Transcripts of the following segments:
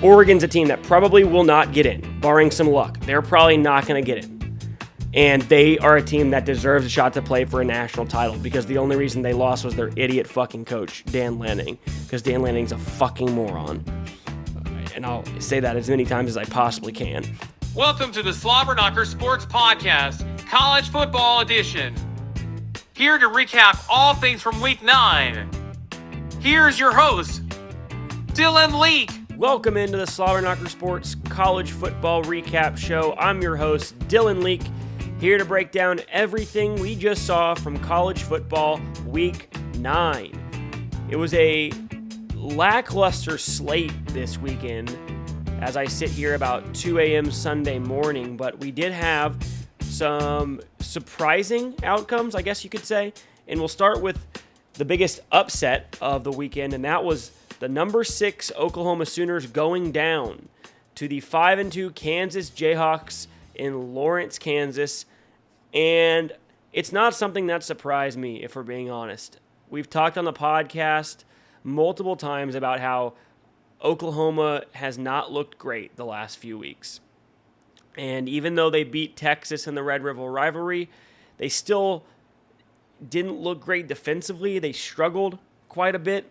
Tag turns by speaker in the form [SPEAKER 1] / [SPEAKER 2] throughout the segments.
[SPEAKER 1] Oregon's a team that probably will not get in, barring some luck. They're probably not going to get in. And they are a team that deserves a shot to play for a national title because the only reason they lost was their idiot fucking coach, Dan Lanning, because Dan Lanning's a fucking moron. And I'll say that as many times as I possibly can.
[SPEAKER 2] Welcome to the Slobber Knocker Sports Podcast, College Football Edition. Here to recap all things from Week 9. Here's your host, Dylan Leak.
[SPEAKER 1] Welcome into the Slobber Knocker Sports College Football Recap Show. I'm your host, Dylan Leak, here to break down everything we just saw from college football Week 9. It was a lackluster slate this weekend as I sit here about 2 a.m. Sunday morning, but we did have some surprising outcomes, I guess you could say, and we'll start with the biggest upset of the weekend, and that was the number 6 Oklahoma Sooners going down to the 5-2 Kansas Jayhawks in Lawerence, Kansas. And it's not something that surprised me, if we're being honest. We've talked on the podcast multiple times about how Oklahoma has not looked great the last few weeks. And even though they beat Texas in the Red River rivalry, they still didn't look great defensively. They struggled quite a bit.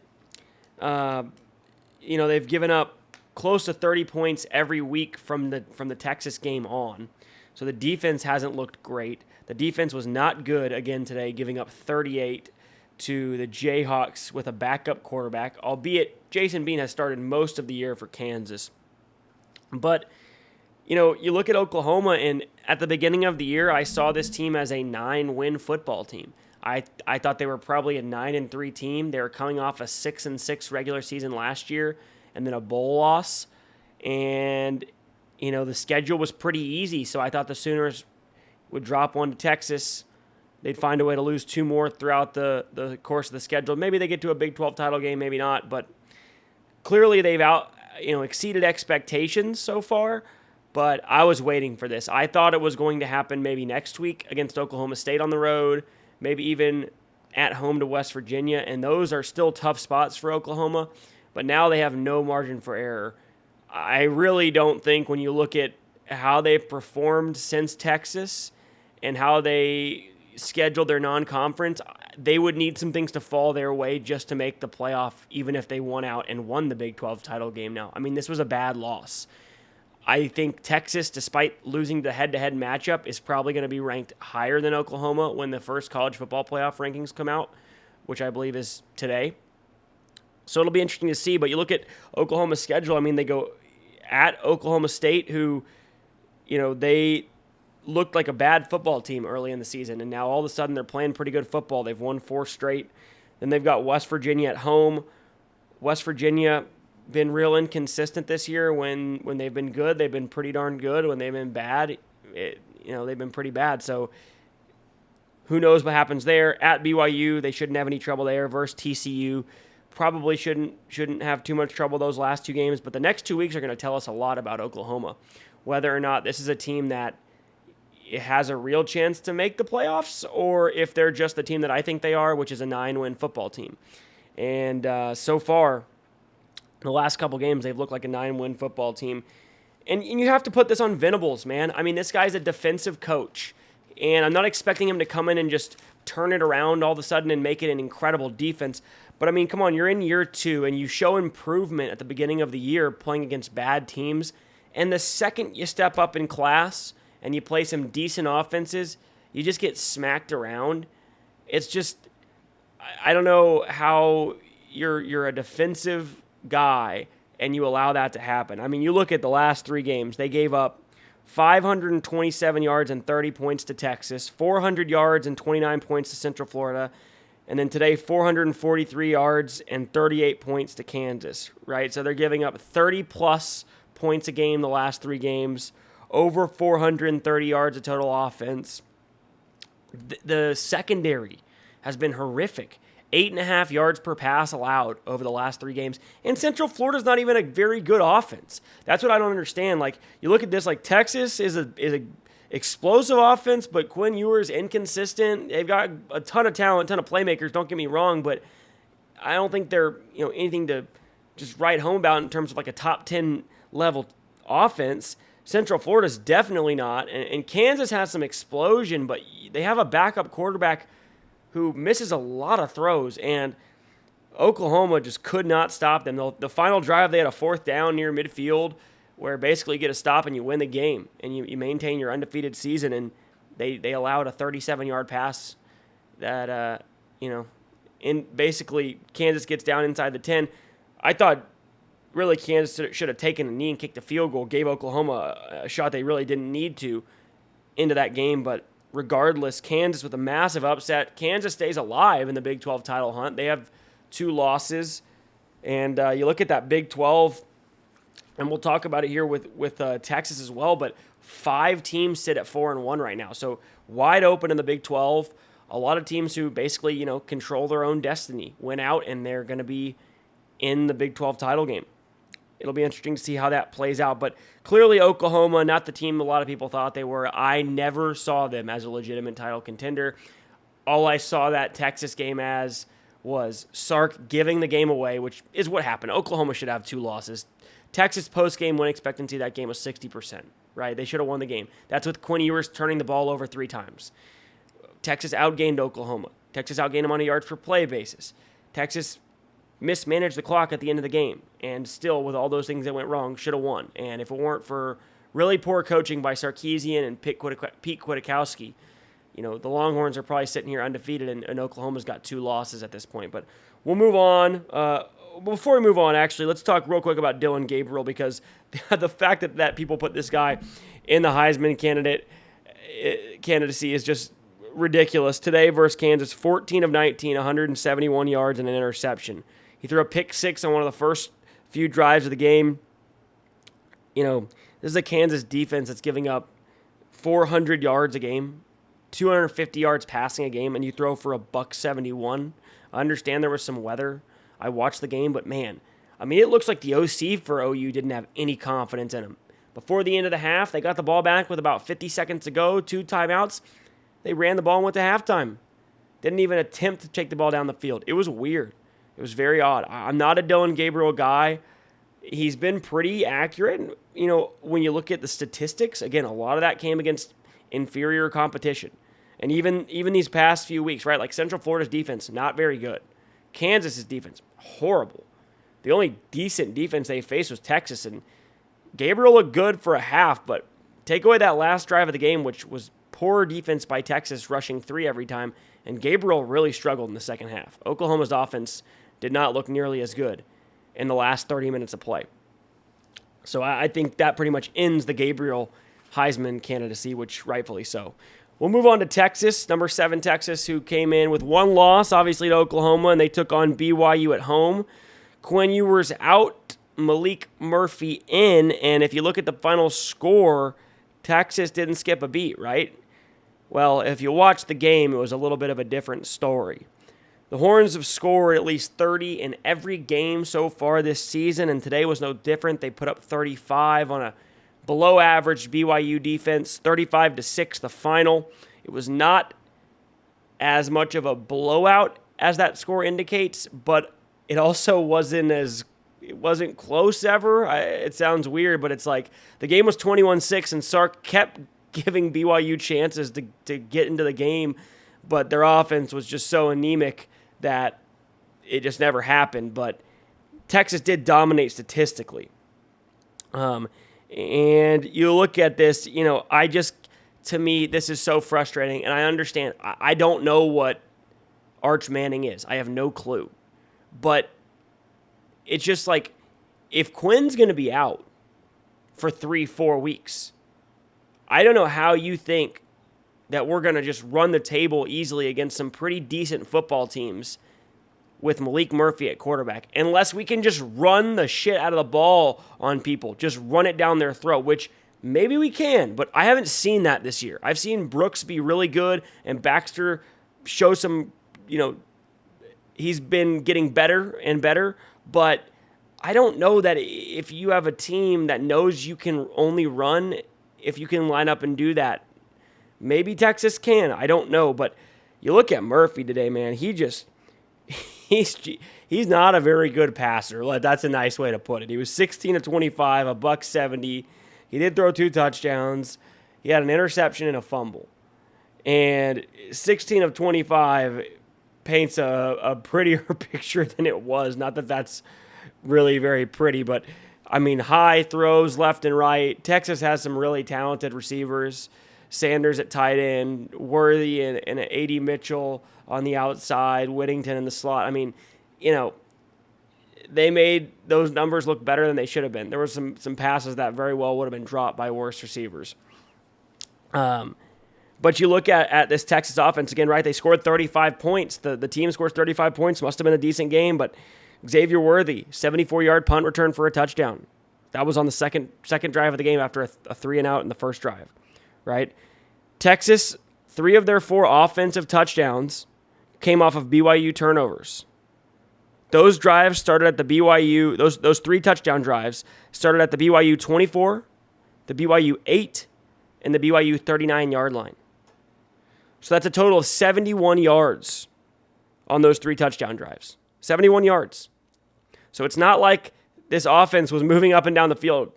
[SPEAKER 1] They've given up close to 30 points every week from the Texas game on. So the defense hasn't looked great. The defense was not good again today, giving up 38 to the Jayhawks with a backup quarterback, albeit Jason Bean has started most of the year for Kansas. But, you look at Oklahoma, and at the beginning of the year, I saw this team as a 9-win football team. I thought they were probably a 9-3 team. They were coming off a 6-6 regular season last year and then a bowl loss. And, the schedule was pretty easy, so I thought the Sooners would drop one to Texas. They'd find a way to lose 2 more throughout the course of the schedule. Maybe they get to a Big 12 title game, maybe not. But clearly they've exceeded expectations so far. But I was waiting for this. I thought it was going to happen maybe next week against Oklahoma State on the road, maybe even at home to West Virginia, and those are still tough spots for Oklahoma, but now they have no margin for error. I really don't think when you look at how they've performed since Texas and how they scheduled their non-conference, they would need some things to fall their way just to make the playoff, even if they won out and won the Big 12 title game now. I mean, this was a bad loss. I think Texas, despite losing the head-to-head matchup, is probably going to be ranked higher than Oklahoma when the first college football playoff rankings come out, which I believe is today. So it'll be interesting to see. But you look at Oklahoma's schedule. I mean, they go at Oklahoma State, who, they looked like a bad football team early in the season, and now all of a sudden they're playing pretty good football. They've won 4 straight. Then they've got West Virginia at home. West Virginia been real inconsistent this year. When they've been good, they've been pretty darn good. When they've been bad, they've been pretty bad. So who knows what happens there. At BYU, they shouldn't have any trouble there. Versus TCU, probably shouldn't have too much trouble those last 2 games. But the next 2 weeks are going to tell us a lot about Oklahoma, whether or not this is a team that it has a real chance to make the playoffs, or if they're just the team that I think they are, which is a 9-win football team. And so far, the last couple games, they've looked like a 9-win football team. And you have to put this on Venables, man. I mean, this guy's a defensive coach, and I'm not expecting him to come in and just turn it around all of a sudden and make it an incredible defense. But, I mean, come on, you're in year 2, and you show improvement at the beginning of the year playing against bad teams. And the second you step up in class and you play some decent offenses, you just get smacked around. It's just, I don't know how you're a defensive guy and you allow that to happen. I mean, you look at the last 3 games, they gave up 527 yards and 30 points to Texas, 400 yards and 29 points to Central Florida, and then today 443 yards and 38 points to Kansas, right? So they're giving up 30-plus points a game the last 3 games, over 430 yards of total offense. The secondary has been horrific. 8.5 yards per pass allowed over the last 3 games. And Central Florida's not even a very good offense. That's what I don't understand. Like, you look at this, like, Texas is a explosive offense, but Quinn Ewers inconsistent. They've got a ton of talent, a ton of playmakers, don't get me wrong, but I don't think they're, anything to just write home about in terms of like a top 10 level offense. Central Florida's definitely not. And Kansas has some explosion, but they have a backup quarterback who misses a lot of throws. And Oklahoma just could not stop them. The final drive, they had a 4th down near midfield where basically you get a stop and you win the game. And you maintain your undefeated season. And they allowed a 37-yard pass that, in basically Kansas gets down inside the 10. I thought really Kansas should have taken a knee and kicked a field goal, gave Oklahoma a shot they really didn't need to into that game. But regardless, Kansas with a massive upset. Kansas stays alive in the Big 12 title hunt. They have 2 losses. And you look at that Big 12, and we'll talk about it here with Texas as well, but 5 teams sit at 4-1 right now. So wide open in the Big 12. A lot of teams who basically, control their own destiny went out, and they're going to be in the Big 12 title game. It'll be interesting to see how that plays out. But clearly Oklahoma, not the team a lot of people thought they were. I never saw them as a legitimate title contender. All I saw that Texas game as was Sark giving the game away, which is what happened. Oklahoma should have 2 losses. Texas post-game win expectancy that game was 60%, right? They should have won the game. That's with Quinn Ewers turning the ball over 3 times. Texas outgained Oklahoma. Texas outgained them on a yards per play basis. Texas mismanaged the clock at the end of the game, and still, with all those things that went wrong, should have won. And if it weren't for really poor coaching by Sarkisian and Pete Kwiatkowski, the Longhorns are probably sitting here undefeated, and Oklahoma's got 2 losses at this point. But we'll move on. Before we move on, actually, let's talk real quick about Dillon Gabriel, because the fact that people put this guy in the Heisman candidacy is just ridiculous. Today versus Kansas, 14 of 19, 171 yards and an interception. He threw a pick 6 on one of the first few drives of the game. This is a Kansas defense that's giving up 400 yards a game, 250 yards passing a game, and you throw for $171. I understand there was some weather. I watched the game, but man, it looks like the OC for OU didn't have any confidence in him. Before the end of the half, they got the ball back with about 50 seconds to go, 2 timeouts. They ran the ball and went to halftime. Didn't even attempt to take the ball down the field. It was weird. It was very odd. I'm not a Dillon Gabriel guy. He's been pretty accurate. When you look at the statistics, again, a lot of that came against inferior competition. And even these past few weeks, right? Like Central Florida's defense, not very good. Kansas's defense, horrible. The only decent defense they faced was Texas, and Gabriel looked good for a half, but take away that last drive of the game, which was poor defense by Texas, rushing 3 every time, and Gabriel really struggled in the second half. Oklahoma's offense did not look nearly as good in the last 30 minutes of play. So I think that pretty much ends the Gabriel Heisman candidacy, which rightfully so. We'll move on to Texas, number 7 Texas, who came in with 1 loss, obviously, to Oklahoma, and they took on BYU at home. Quinn Ewers out, Maalik Murphy in, and if you look at the final score, Texas didn't skip a beat, right? Well, if you watch the game, it was a little bit of a different story. The Horns have scored at least 30 in every game so far this season, and today was no different. They put up 35 on a below-average BYU defense, 35-6 the final. It was not as much of a blowout as that score indicates, but it also wasn't close ever. It sounds weird, but it's like the game was 21-6, and Sark kept giving BYU chances to get into the game, but their offense was just so anemic that it just never happened. But Texas did dominate statistically. And you look at this, to me, this is so frustrating, and I understand. I don't know what Arch Manning is. I have no clue. But it's just like, if Quinn's going to be out for 3-4 weeks, I don't know how you think that we're going to just run the table easily against some pretty decent football teams with Maalik Murphy at quarterback, unless we can just run the shit out of the ball on people, just run it down their throat, which maybe we can, but I haven't seen that this year. I've seen Brooks be really good and Baxter show some, he's been getting better and better, but I don't know that if you have a team that knows you can only run, if you can line up and do that. Maybe Texas can. I don't know. But you look at Murphy today, man. He he's not a very good passer. That's a nice way to put it. He was 16 of 25, a $170. He did throw 2 touchdowns. He had an interception and a fumble. And 16 of 25 paints a prettier picture than it was. Not that that's really very pretty, but I mean, high throws left and right. Texas has some really talented receivers. Sanders at tight end, Worthy and A.D. Mitchell on the outside, Whittington in the slot. I mean, they made those numbers look better than they should have been. There were some passes that very well would have been dropped by worse receivers. But you look at this Texas offense again, right? They scored 35 points. The team scores 35 points. Must have been a decent game, but Xavier Worthy, 74-yard punt return for a touchdown. That was on the second drive of the game after a 3-and-out in the first drive, right? Texas, 3 of their 4 offensive touchdowns came off of BYU turnovers. Those drives started at the BYU, those 3 touchdown drives started at the BYU 24, the BYU 8, and the BYU 39-yard line. So that's a total of 71 yards on those 3 touchdown drives. 71 yards. So it's not like this offense was moving up and down the field,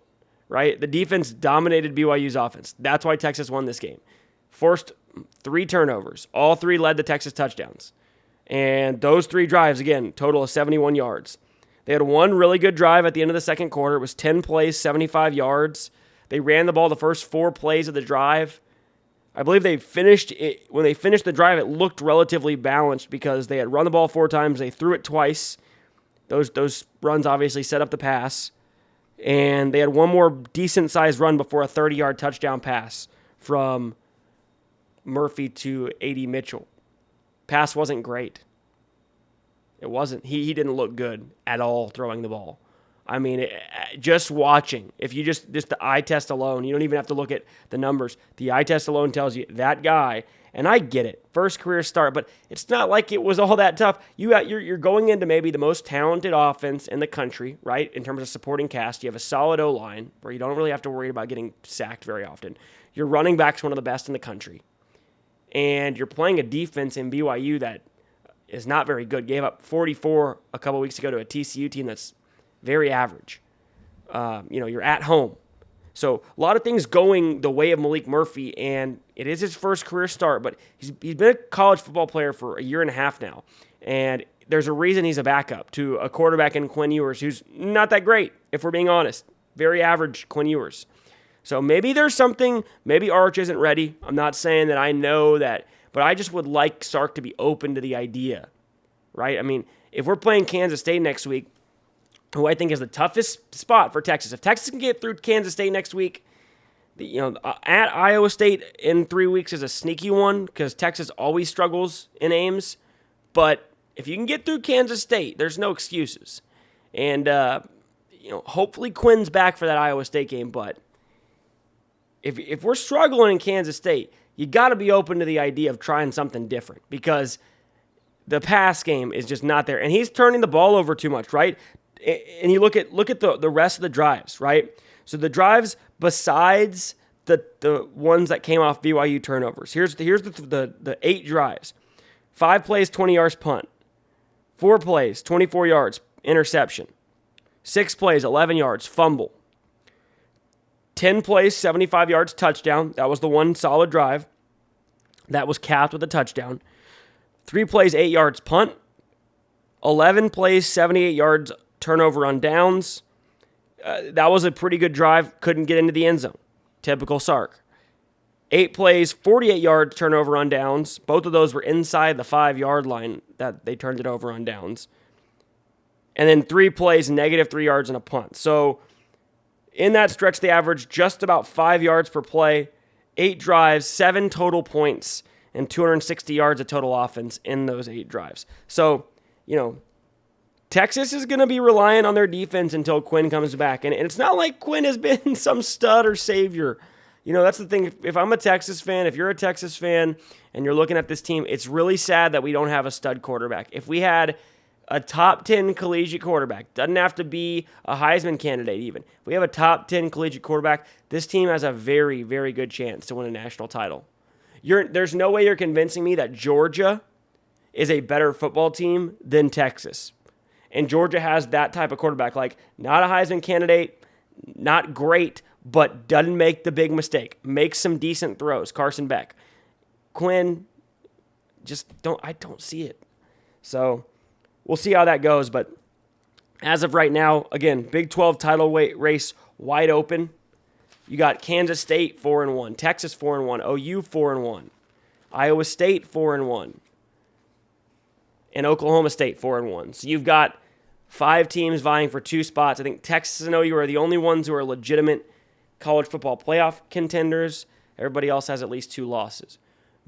[SPEAKER 1] right? The defense dominated BYU's offense. That's why Texas won this game. Forced 3 turnovers. All 3 led to Texas touchdowns. And those 3 drives, again, total of 71 yards. They had 1 really good drive at the end of the second quarter. It was 10 plays, 75 yards. They ran the ball the first 4 plays of the drive. I believe they finished it. When they finished the drive, it looked relatively balanced because they had run the ball 4 times. They threw it twice. Those runs obviously set up the pass. And they had 1 more decent-sized run before a 30-yard touchdown pass from Murphy to A.D. Mitchell. Pass wasn't great. It wasn't. He didn't look good at all throwing the ball. I mean, just watching, if you just the eye test alone, you don't even have to look at the numbers. The eye test alone tells you that guy, and I get it, first career start, but it's not like it was all that tough. You're going into maybe the most talented offense in the country, right, in terms of supporting cast. You have a solid O-line where you don't really have to worry about getting sacked very often. Your running back's one of the best in the country. And you're playing a defense in BYU that is not very good. Gave up 44 a couple weeks ago to a TCU team that's very average. You're at home. So a lot of things going the way of Maalik Murphy, and it is his first career start, but he's been a college football player for a year and a half now. And there's a reason he's a backup to a quarterback in Quinn Ewers who's not that great, if we're being honest. Very average Quinn Ewers. So maybe there's something, maybe Arch isn't ready. I'm not saying that I know that, but I just would like Sark to be open to the idea, right? I mean, if we're playing Kansas State next week, who I think is the toughest spot for Texas. If Texas can get through Kansas State next week, at Iowa State in 3 weeks is a sneaky one because Texas always struggles in Ames. But if you can get through Kansas State, there's no excuses. And, hopefully Quinn's back for that Iowa State game, but if we're struggling in Kansas State, you got to be open to the idea of trying something different because the pass game is just not there. And he's turning the ball over too much, right? And you look at the rest of the drives, right? So the drives besides the ones that came off BYU turnovers. Here's the 8 drives. 5 plays, 20 yards punt. 4 plays, 24 yards, interception. 6 plays, 11 yards, fumble. 10 plays, 75 yards, touchdown. That was the one solid drive. That was capped with a touchdown. 3 plays, 8 yards, punt. 11 plays, 78 yards, turnover on downs. That was a pretty good drive. Couldn't get into the end zone. Typical Sark. 8 plays, 48 yards, turnover on downs. Both of those were inside the 5-yard line that they turned it over on downs. And then 3 plays, negative 3 yards, and a punt. So in that stretch, they averaged just about 5 yards per play, 8 drives, 7 total points, and 260 yards of total offense in those 8 drives. So, Texas is going to be relying on their defense until Quinn comes back. And it's not like Quinn has been some stud or savior. That's the thing. If I'm a Texas fan, if you're a Texas fan and you're looking at this team, it's really sad that we don't have a stud quarterback. If we had a top 10 collegiate quarterback, doesn't have to be a Heisman candidate even. If we have a top 10 collegiate quarterback, this team has a very, very good chance to win a national title. There's no way you're convincing me that Georgia is a better football team than Texas. And Georgia has that type of quarterback, like not a Heisman candidate, not great, but doesn't make the big mistake. Makes some decent throws. Carson Beck. Quinn, I don't see it. So we'll see how that goes. But as of right now, again, Big 12 title race wide open. You got Kansas State 4-1, Texas 4-1, OU 4-1, Iowa State 4-1, and Oklahoma State 4-1. So you've got 5 teams vying for 2 spots. I think Texas and OU are the only ones who are legitimate college football playoff contenders. Everybody else has at least 2 losses.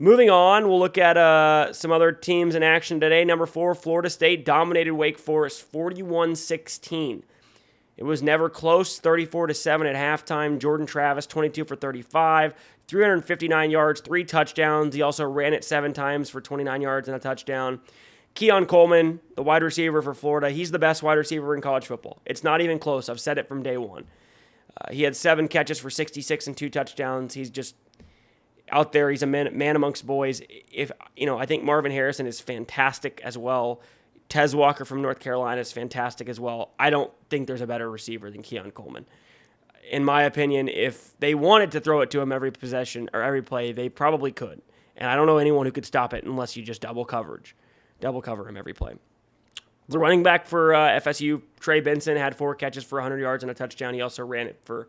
[SPEAKER 1] Moving on, we'll look at some other teams in action today. Number 4, Florida State dominated Wake Forest 41-16. It was never close, 34-7 at halftime. Jordan Travis, 22 for 35, 359 yards, 3 touchdowns. He also ran it 7 times for 29 yards and a touchdown. Keon Coleman, the wide receiver for Florida, he's the best wide receiver in college football. It's not even close. I've said it from day one. He had 7 catches for 66 and 2 touchdowns. He's just out there. He's a man amongst boys. I think Marvin Harrison is fantastic as well. Tez Walker from North Carolina is fantastic as well. I don't think there's a better receiver than Keon Coleman. In my opinion, if they wanted to throw it to him every possession or every play, they probably could. And I don't know anyone who could stop it unless you just double cover him every play. The running back for FSU, Trey Benson, had 4 catches for 100 yards and a touchdown. He also ran it for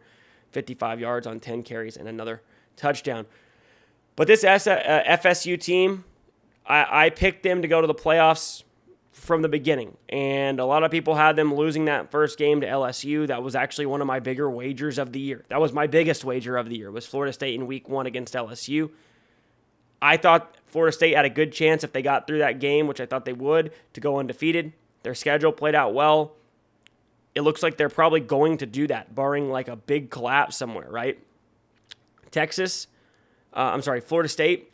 [SPEAKER 1] 55 yards on 10 carries and another touchdown. But this FSU team, I picked them to go to the playoffs from the beginning. And a lot of people had them losing that first game to LSU. That was actually one of my bigger wagers of the year. That was my biggest wager of the year, was Florida State in week 1 against LSU. I thought Florida State had a good chance if they got through that game, which I thought they would, to go undefeated. Their schedule played out well. It looks like they're probably going to do that, barring like a big collapse somewhere, right? Florida State,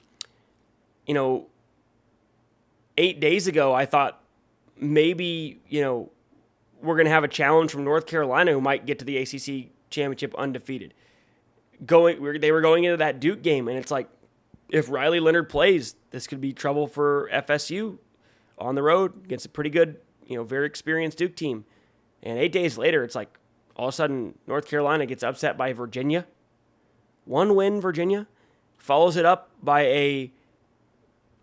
[SPEAKER 1] 8 days ago, I thought maybe, we're going to have a challenge from North Carolina who might get to the ACC championship undefeated. They were going into that Duke game, and it's like, if Riley Leonard plays, this could be trouble for FSU on the road against a pretty good, very experienced Duke team. And 8 days later, it's like all of a sudden North Carolina gets upset by Virginia. 1 win, Virginia. Follows it up by a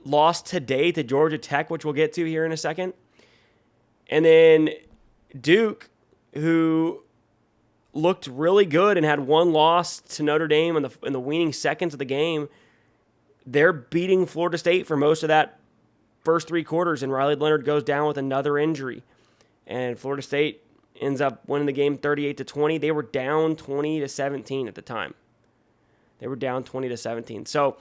[SPEAKER 1] loss today to Georgia Tech, which we'll get to here in a second. And then Duke, who looked really good and had 1 loss to Notre Dame in the waning seconds of the game, they're beating Florida State for most of that first 3 quarters, and Riley Leonard goes down with another injury. And Florida State ends up winning the game 38-20. They were down 20-17 at the time. They were down 20-17. So,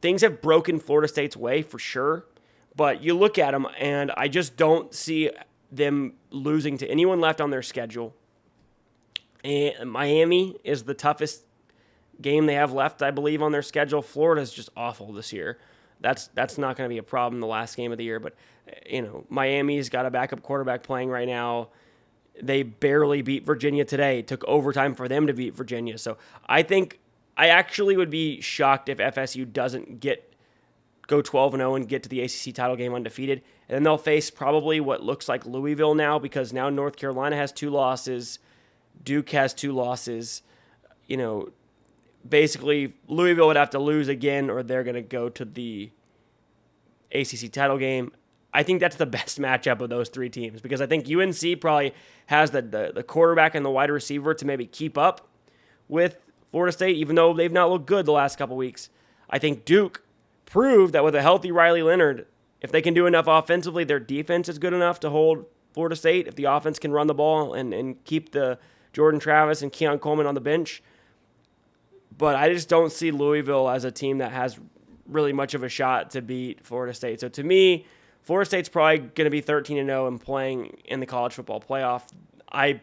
[SPEAKER 1] things have broken Florida State's way for sure. But you look at them, and I just don't see them losing to anyone left on their schedule. And Miami is the toughest game they have left, I believe, on their schedule. Florida's just awful this year. That's not going to be a problem the last game of the year. But, Miami's got a backup quarterback playing right now. They barely beat Virginia today. It took overtime for them to beat Virginia. So I think I actually would be shocked if FSU doesn't go 12-0 and get to the ACC title game undefeated. And then they'll face probably what looks like Louisville now, because now North Carolina has 2 losses. Duke has 2 losses. Basically, Louisville would have to lose again, or they're going to go to the ACC title game. I think that's the best matchup of those 3 teams, because I think UNC probably has the quarterback and the wide receiver to maybe keep up with Florida State, even though they've not looked good the last couple weeks. I think Duke proved that with a healthy Riley Leonard, if they can do enough offensively, their defense is good enough to hold Florida State. If the offense can run the ball and keep the Jordan Travis and Keon Coleman on the bench. But I just don't see Louisville as a team that has really much of a shot to beat Florida State. So to me, Florida State's probably going to be 13-0 and playing in the college football playoff. I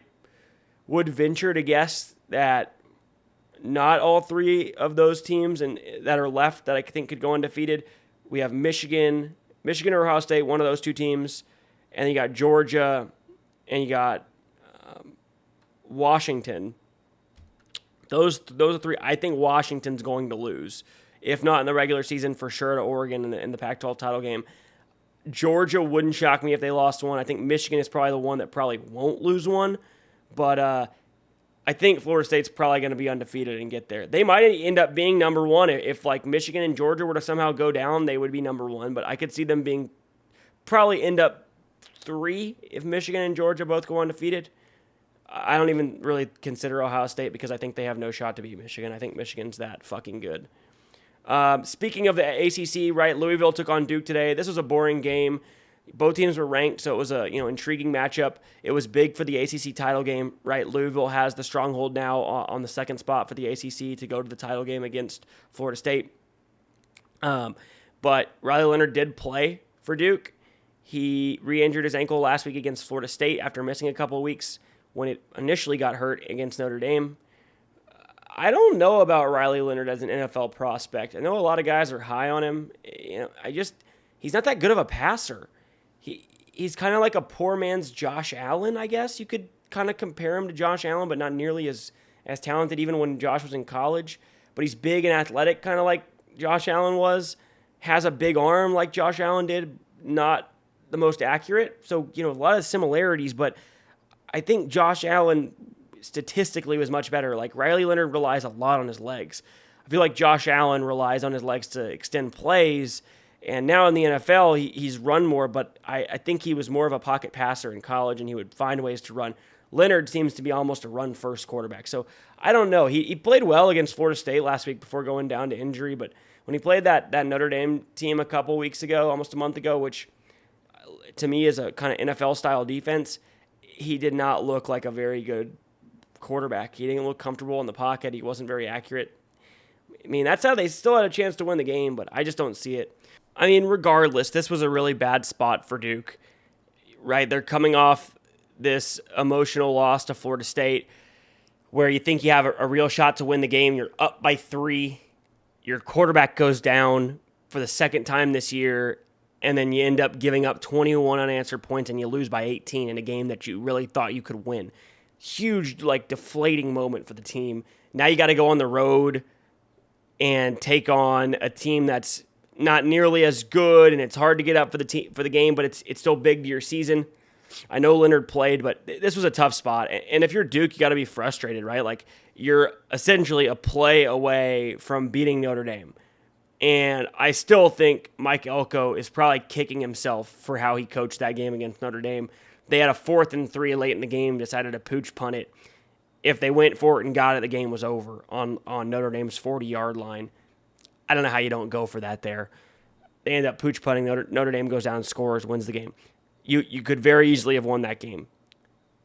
[SPEAKER 1] would venture to guess that not all 3 of those teams that are left that I think could go undefeated. We have Michigan or Ohio State, one of those 2 teams, and you got Georgia, and you got Washington. Those are 3. I think Washington's going to lose, if not in the regular season, for sure to Oregon in the Pac-12 title game. Georgia wouldn't shock me if they lost one. I think Michigan is probably the one that probably won't lose one. But I think Florida State's probably going to be undefeated and get there. They might end up being number one. If like Michigan and Georgia were to somehow go down, they would be number one. But I could see them being probably end up 3 if Michigan and Georgia both go undefeated. I don't even really consider Ohio State because I think they have no shot to beat Michigan. I think Michigan's that fucking good. Speaking of the ACC, right, Louisville took on Duke today. This was a boring game. Both teams were ranked, so it was a intriguing matchup. It was big for the ACC title game, right? Louisville has the stronghold now on the second spot for the ACC to go to the title game against Florida State. But Riley Leonard did play for Duke. He re-injured his ankle last week against Florida State after missing a couple of weeks when it initially got hurt against Notre Dame. I don't know about Riley Leonard as an NFL prospect. I know a lot of guys are high on him. He's not that good of a passer. He's kind of like a poor man's Josh Allen, I guess. You could kind of compare him to Josh Allen, but not nearly as talented even when Josh was in college. But he's big and athletic, kind of like Josh Allen was. Has a big arm like Josh Allen did, not the most accurate. So, a lot of similarities, but I think Josh Allen statistically was much better. Like Riley Leonard relies a lot on his legs. I feel like Josh Allen relies on his legs to extend plays. And now in the NFL, he's run more, but I think he was more of a pocket passer in college, and he would find ways to run. Leonard seems to be almost a run-first quarterback. So I don't know. He played well against Florida State last week before going down to injury, but when he played that Notre Dame team a couple weeks ago, almost a month ago, which to me is a kind of NFL-style defense, he did not look like a very good quarterback. He didn't look comfortable in the pocket. He wasn't very accurate. I mean, that's how they still had a chance to win the game, but I just don't see it. I mean, regardless, this was a really bad spot for Duke, right? They're coming off this emotional loss to Florida State where you think you have a real shot to win the game. You're up by 3. Your quarterback goes down for the second time this year, and then you end up giving up 21 unanswered points and you lose by 18 in a game that you really thought you could win. Huge, deflating moment for the team. Now you got to go on the road and take on a team that's not nearly as good, and it's hard to get up for the game, but it's still big to your season. I know Leonard played, but this was a tough spot. And if you're Duke, you got to be frustrated, right? Like, you're essentially a play away from beating Notre Dame. And I still think Mike Elko is probably kicking himself for how he coached that game against Notre Dame. They had a 4th and 3 late in the game, decided to pooch punt it. If they went for it and got it, the game was over on Notre Dame's 40-yard line. I don't know how you don't go for that there. They end up pooch punting. Notre Dame goes down, scores, wins the game. You could very easily have won that game.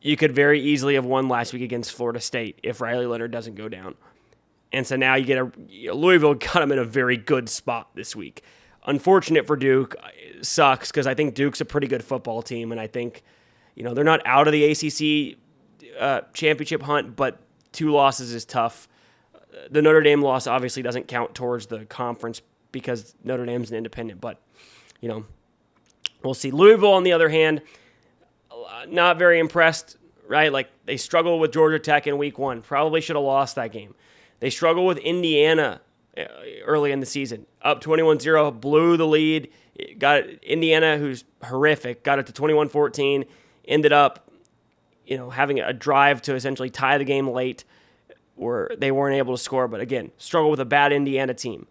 [SPEAKER 1] You could very easily have won last week against Florida State if Riley Leonard doesn't go down. And so now you get Louisville got them in a very good spot this week. Unfortunate for Duke. It sucks because I think Duke's a pretty good football team, and I think they're not out of the ACC championship hunt, but 2 losses is tough. The Notre Dame loss obviously doesn't count towards the conference because Notre Dame's an independent, but, we'll see. Louisville, on the other hand, not very impressed, right? Like, they struggled with Georgia Tech in week 1. Probably should have lost that game. They struggled with Indiana early in the season. Up 21-0, blew the lead. Got Indiana, who's horrific, got it to 21-14, ended up, having a drive to essentially tie the game late, where they weren't able to score, but again, struggle with a bad Indiana team.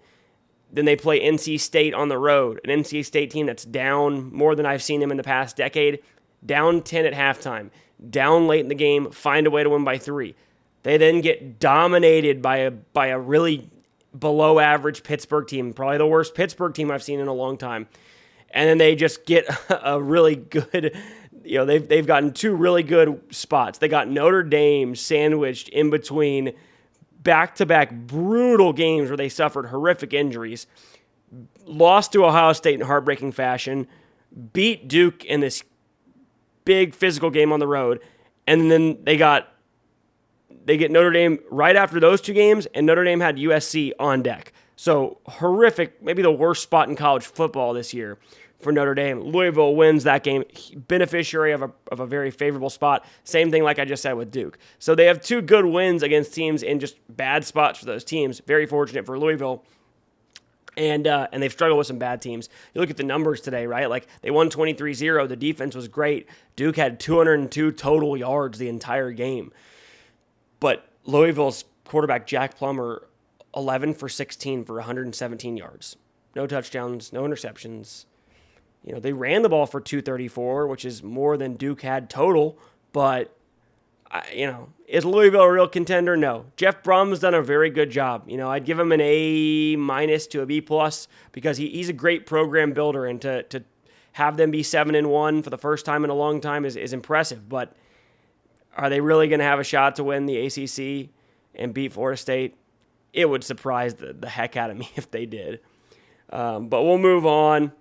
[SPEAKER 1] Then they play NC State on the road, an NC State team that's down more than I've seen them in the past decade, down 10 at halftime, down late in the game, find a way to win by 3. They then get dominated by a really below-average Pittsburgh team, probably the worst Pittsburgh team I've seen in a long time. And then they just get a really good, they've gotten 2 really good spots. They got Notre Dame sandwiched in between back-to-back brutal games where they suffered horrific injuries, lost to Ohio State in heartbreaking fashion, beat Duke in this big physical game on the road, and then they get Notre Dame right after those 2 games, and Notre Dame had USC on deck. So horrific, maybe the worst spot in college football this year for Notre Dame. Louisville wins that game, beneficiary of a very favorable spot. Same thing like I just said with Duke. So they have 2 good wins against teams in just bad spots for those teams. Very fortunate for Louisville. And they've struggled with some bad teams. You look at the numbers today, right? Like, they won 23-0. The defense was great. Duke had 202 total yards the entire game. But Louisville's quarterback, Jack Plummer, 11 for 16 for 117 yards. No touchdowns, no interceptions. They ran the ball for 234, which is more than Duke had total. But, is Louisville a real contender? No. Jeff Brum's done a very good job. I'd give him an A- to a B+ because he's a great program builder, and to have them be 7-1 for the first time in a long time is impressive. But are they really going to have a shot to win the ACC and beat Florida State? It would surprise the heck out of me if they did. But we'll move on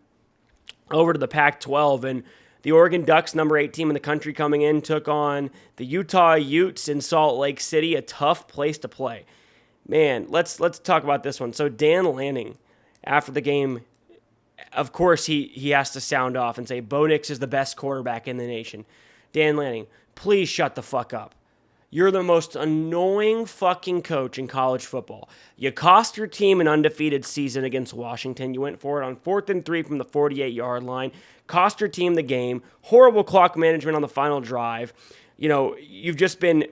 [SPEAKER 1] over to the Pac-12, and the Oregon Ducks, number 8 team in the country coming in, took on the Utah Utes in Salt Lake City, a tough place to play. Man, let's talk about this one. So Dan Lanning, after the game, of course he has to sound off and say Bo Nix is the best quarterback in the nation. Dan Lanning, please shut the fuck up. You're the most annoying fucking coach in college football. You cost your team an undefeated season against Washington. You went for it on 4th and 3 from the 48-yard line. Cost your team the game. Horrible clock management on the final drive. You've just been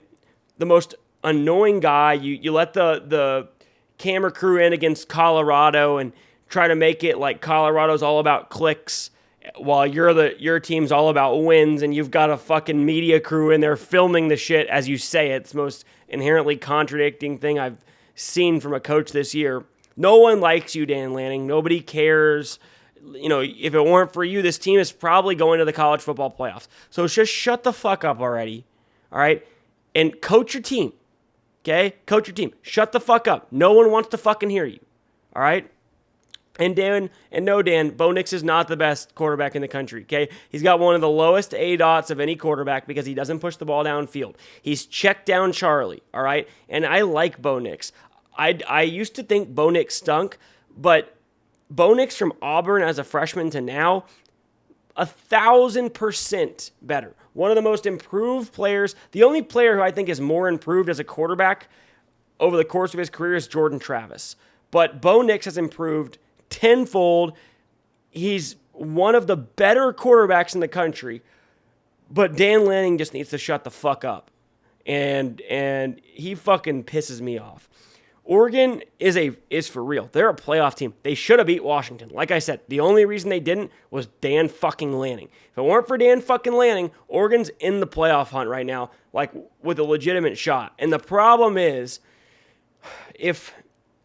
[SPEAKER 1] the most annoying guy. You let the camera crew in against Colorado and try to make it like Colorado's all about clicks, while your team's all about wins, and you've got a fucking media crew in there filming the shit as you say it. It's the most inherently contradicting thing I've seen from a coach this year. No one likes you, Dan Lanning. Nobody cares. If it weren't for you, this team is probably going to the college football playoffs. So just shut the fuck up already, all right? And coach your team, okay? Coach your team. Shut the fuck up. No one wants to fucking hear you, all right? And Dan, Bo Nix is not the best quarterback in the country, okay? He's got one of the lowest ADOTs of any quarterback because he doesn't push the ball downfield. He's checked down Charlie, all right? And I like Bo Nix. I used to think Bo Nix stunk, but Bo Nix from Auburn as a freshman to now, 1,000% better. One of the most improved players. The only player who I think is more improved as a quarterback over the course of his career is Jordan Travis. But Bo Nix has improved tenfold. He's one of the better quarterbacks in the country, but Dan Lanning just needs to shut the fuck up. And he fucking pisses me off. Oregon is for real. They're a playoff team. They should have beat Washington. Like I said, the only reason they didn't was Dan fucking Lanning. If it weren't for Dan fucking Lanning, Oregon's in the playoff hunt right now, like with a legitimate shot. And the problem is, if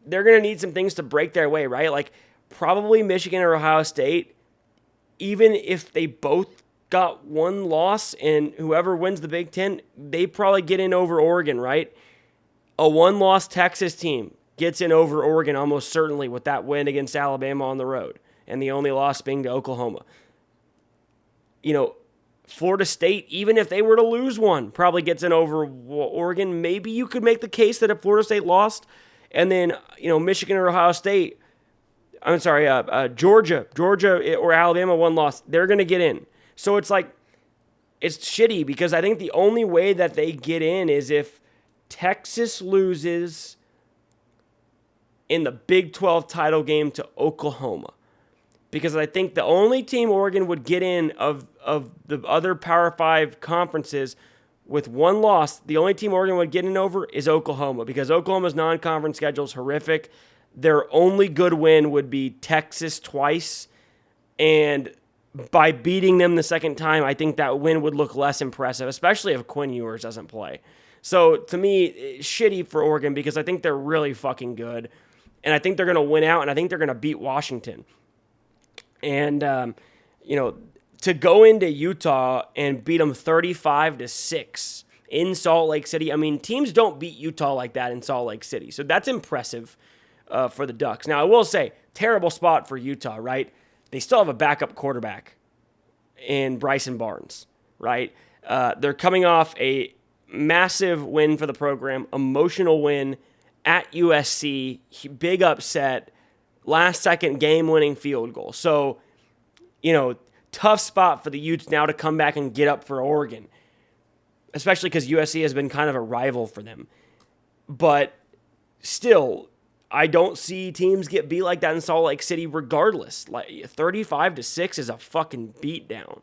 [SPEAKER 1] they're going to need some things to break their way, right? Like probably Michigan or Ohio State, even if they both got one loss and whoever wins the Big Ten, they probably get in over Oregon, right? A one-loss Texas team gets in over Oregon almost certainly with that win against Alabama on the road, and the only loss being to Oklahoma. Florida State, even if they were to lose one, probably gets in over Oregon. Maybe you could make the case that if Florida State lost, and then Michigan or Ohio State, Georgia or Alabama one loss, they're going to get in. So it's like, it's shitty because I think the only way that they get in is if Texas loses in the Big 12 title game to Oklahoma. Because I think the only team Oregon would get in of the other Power 5 conferences with one loss, the only team Oregon would get in over is Oklahoma. Because Oklahoma's non-conference schedule is horrific. Their only good win would be Texas twice. And by beating them the second time, I think that win would look less impressive, especially if Quinn Ewers doesn't play. So to me, it's shitty for Oregon because I think they're really fucking good. And I think they're going to win out, and I think they're going to beat Washington. And, to go into Utah and beat them 35-6 in Salt Lake City. I mean, teams don't beat Utah like that in Salt Lake City. So that's impressive for the Ducks. Now, I will say, terrible spot for Utah, right? They still have a backup quarterback in Bryson Barnes, right? They're coming off a massive win for the program, emotional win at USC, big upset, last-second game-winning field goal. So, tough spot for the Utes now to come back and get up for Oregon, especially because USC has been kind of a rival for them. But still, I don't see teams get beat like that in Salt Lake City regardless. Like 35-6 is a fucking beatdown.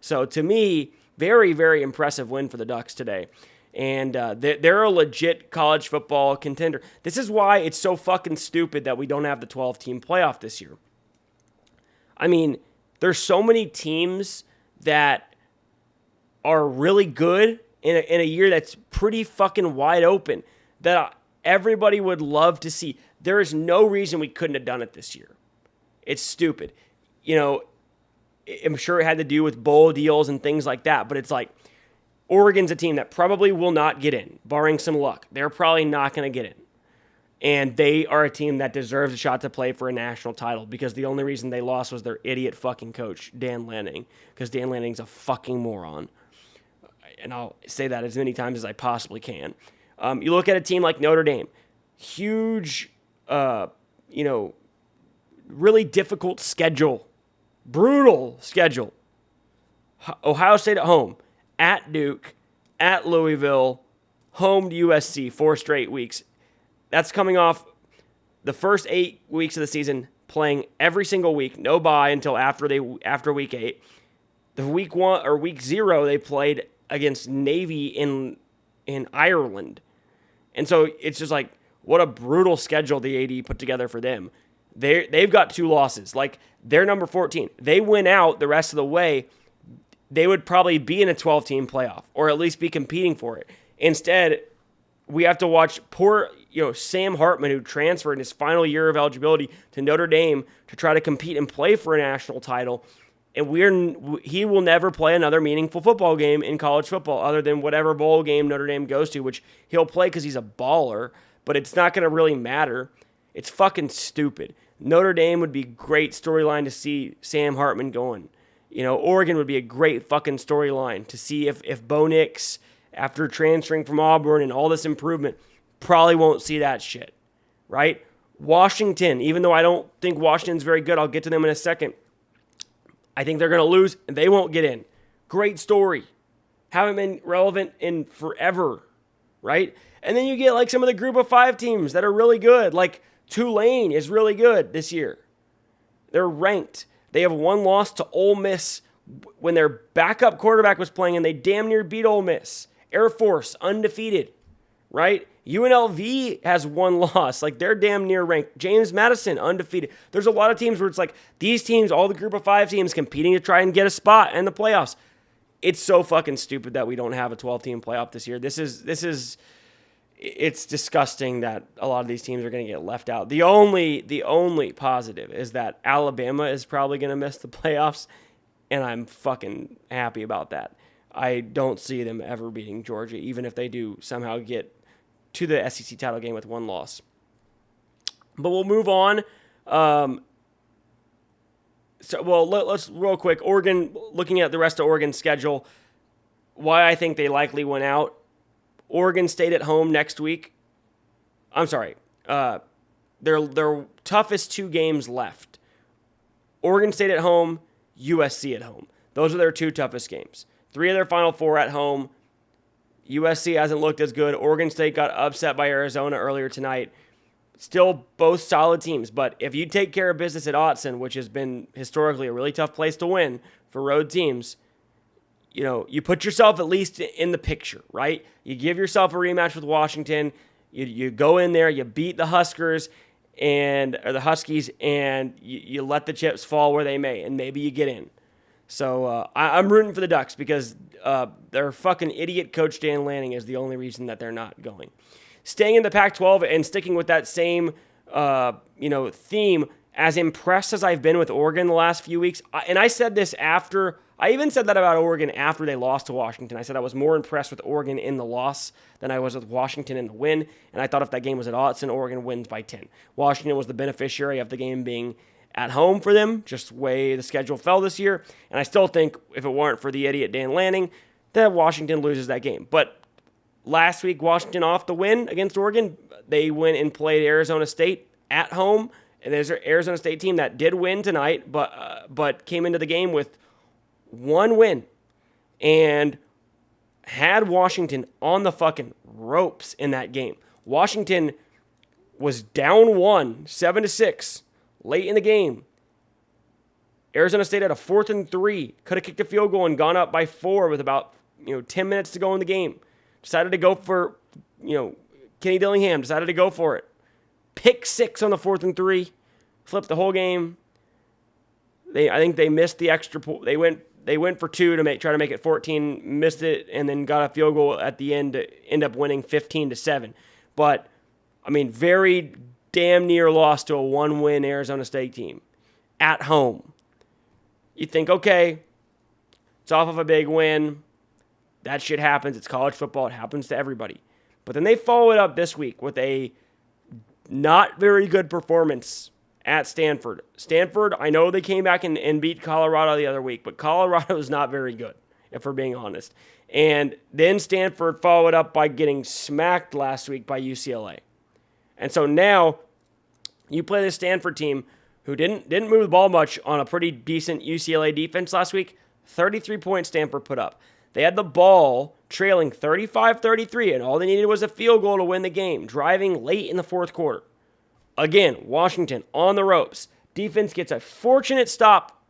[SPEAKER 1] So to me, very, very impressive win for the Ducks today. And they're a legit college football contender. This is why it's so fucking stupid that we don't have the 12-team playoff this year. I mean, there's so many teams that are really good in a year that's pretty fucking wide open that everybody would love to see. There is no reason we couldn't have done it this year. It's stupid. You know, I'm sure it had to do with bowl deals and things like that, but it's like Oregon's a team that probably will not get in, barring some luck. They're probably not going to get in. And they are a team that deserves a shot to play for a national title because the only reason they lost was their idiot fucking coach, Dan Lanning, because Dan Lanning's a fucking moron. And I'll say that as many times as I possibly can. You look at a team like Notre Dame, huge, really difficult schedule, brutal schedule. Ohio State at home, at Duke, at Louisville, home to USC, 4 straight weeks. That's coming off the first 8 weeks of the season, playing every single week, no bye until after week 8. The week 1 or week 0, they played against Navy in Ireland. And so it's just like, what a brutal schedule the AD put together for them. They've got 2 losses. Like, they're number 14. They win out the rest of the way, they would probably be in a 12-team playoff or at least be competing for it. Instead, we have to watch poor, Sam Hartman, who transferred in his final year of eligibility to Notre Dame to try to compete and play for a national title. And he will never play another meaningful football game in college football other than whatever bowl game Notre Dame goes to, which he'll play because he's a baller, but it's not going to really matter. It's fucking stupid. Notre Dame would be a great storyline to see Sam Hartman going. Oregon would be a great fucking storyline to see if Bo Nix, after transferring from Auburn and all this improvement, probably won't see that shit, right? Washington, even though I don't think Washington's very good, I'll get to them in a second. I think they're going to lose, and they won't get in. Great story. Haven't been relevant in forever, right? And then you get like some of the group of 5 teams that are really good. Like Tulane is really good this year. They're ranked. They have 1 loss to Ole Miss when their backup quarterback was playing, and they damn near beat Ole Miss. Air Force, undefeated, right? UNLV has 1 loss. Like, they're damn near ranked. James Madison, undefeated. There's a lot of teams where it's like these teams, all the group of 5 teams competing to try and get a spot in the playoffs. It's so fucking stupid that we don't have a 12-team playoff this year. It's disgusting that a lot of these teams are going to get left out. The only positive is that Alabama is probably going to miss the playoffs, and I'm fucking happy about that. I don't see them ever beating Georgia, even if they do somehow get to the SEC title game with 1 loss. But we'll move on. Let's real quick. Oregon, looking at the rest of Oregon's schedule, why I think they likely went out. Oregon State at home next week. I'm sorry. Their toughest 2 games left. Oregon State at home, USC at home. Those are their 2 toughest games. 3 of their final 4 at home. USC hasn't looked as good. Oregon State got upset by Arizona earlier tonight. Still both solid teams, but if you take care of business at Autzen, which has been historically a really tough place to win for road teams, you put yourself at least in the picture, right? You give yourself a rematch with Washington. You go in there, you beat the Huskies, and you let the chips fall where they may, and maybe you get in. So I'm rooting for the Ducks because their fucking idiot coach Dan Lanning is the only reason that they're not going. Staying in the Pac-12 and sticking with that same theme, as impressed as I've been with Oregon the last few weeks, and I said this after, I even said that about Oregon after they lost to Washington. I said I was more impressed with Oregon in the loss than I was with Washington in the win, and I thought if that game was at Autzen, Oregon wins by 10. Washington was the beneficiary of the game being at home for them, just the way the schedule fell this year. And I still think if it weren't for the idiot Dan Lanning, that Washington loses that game. But last week, Washington off the win against Oregon. They went and played Arizona State at home. And there's an Arizona State team that did win tonight, but came into the game with 1 win and had Washington on the fucking ropes in that game. Washington was down 7-6, late in the game. Arizona State had a 4th and 3, could have kicked a field goal and gone up by 4 with about 10 minutes to go in the game. Decided to go for, Kenny Dillingham decided to go for it. Pick 6 on the 4th and 3, flipped the whole game. I think they missed the extra point. They went for 2 to try to make it 14, missed it, and then got a field goal at the end to end up winning 15-7. But very damn near loss to a 1-win Arizona State team at home. You think, okay, it's off of a big win. That shit happens. It's college football. It happens to everybody. But then they follow it up this week with a not very good performance at Stanford. Stanford, I know they came back and beat Colorado the other week, but Colorado is not very good, if we're being honest. And then Stanford followed up by getting smacked last week by UCLA. And so now you play this Stanford team who didn't move the ball much on a pretty decent UCLA defense last week. 33 points Stanford put up. They had the ball trailing 35-33, and all they needed was a field goal to win the game, driving late in the 4th quarter. Again, Washington on the ropes. Defense gets a fortunate stop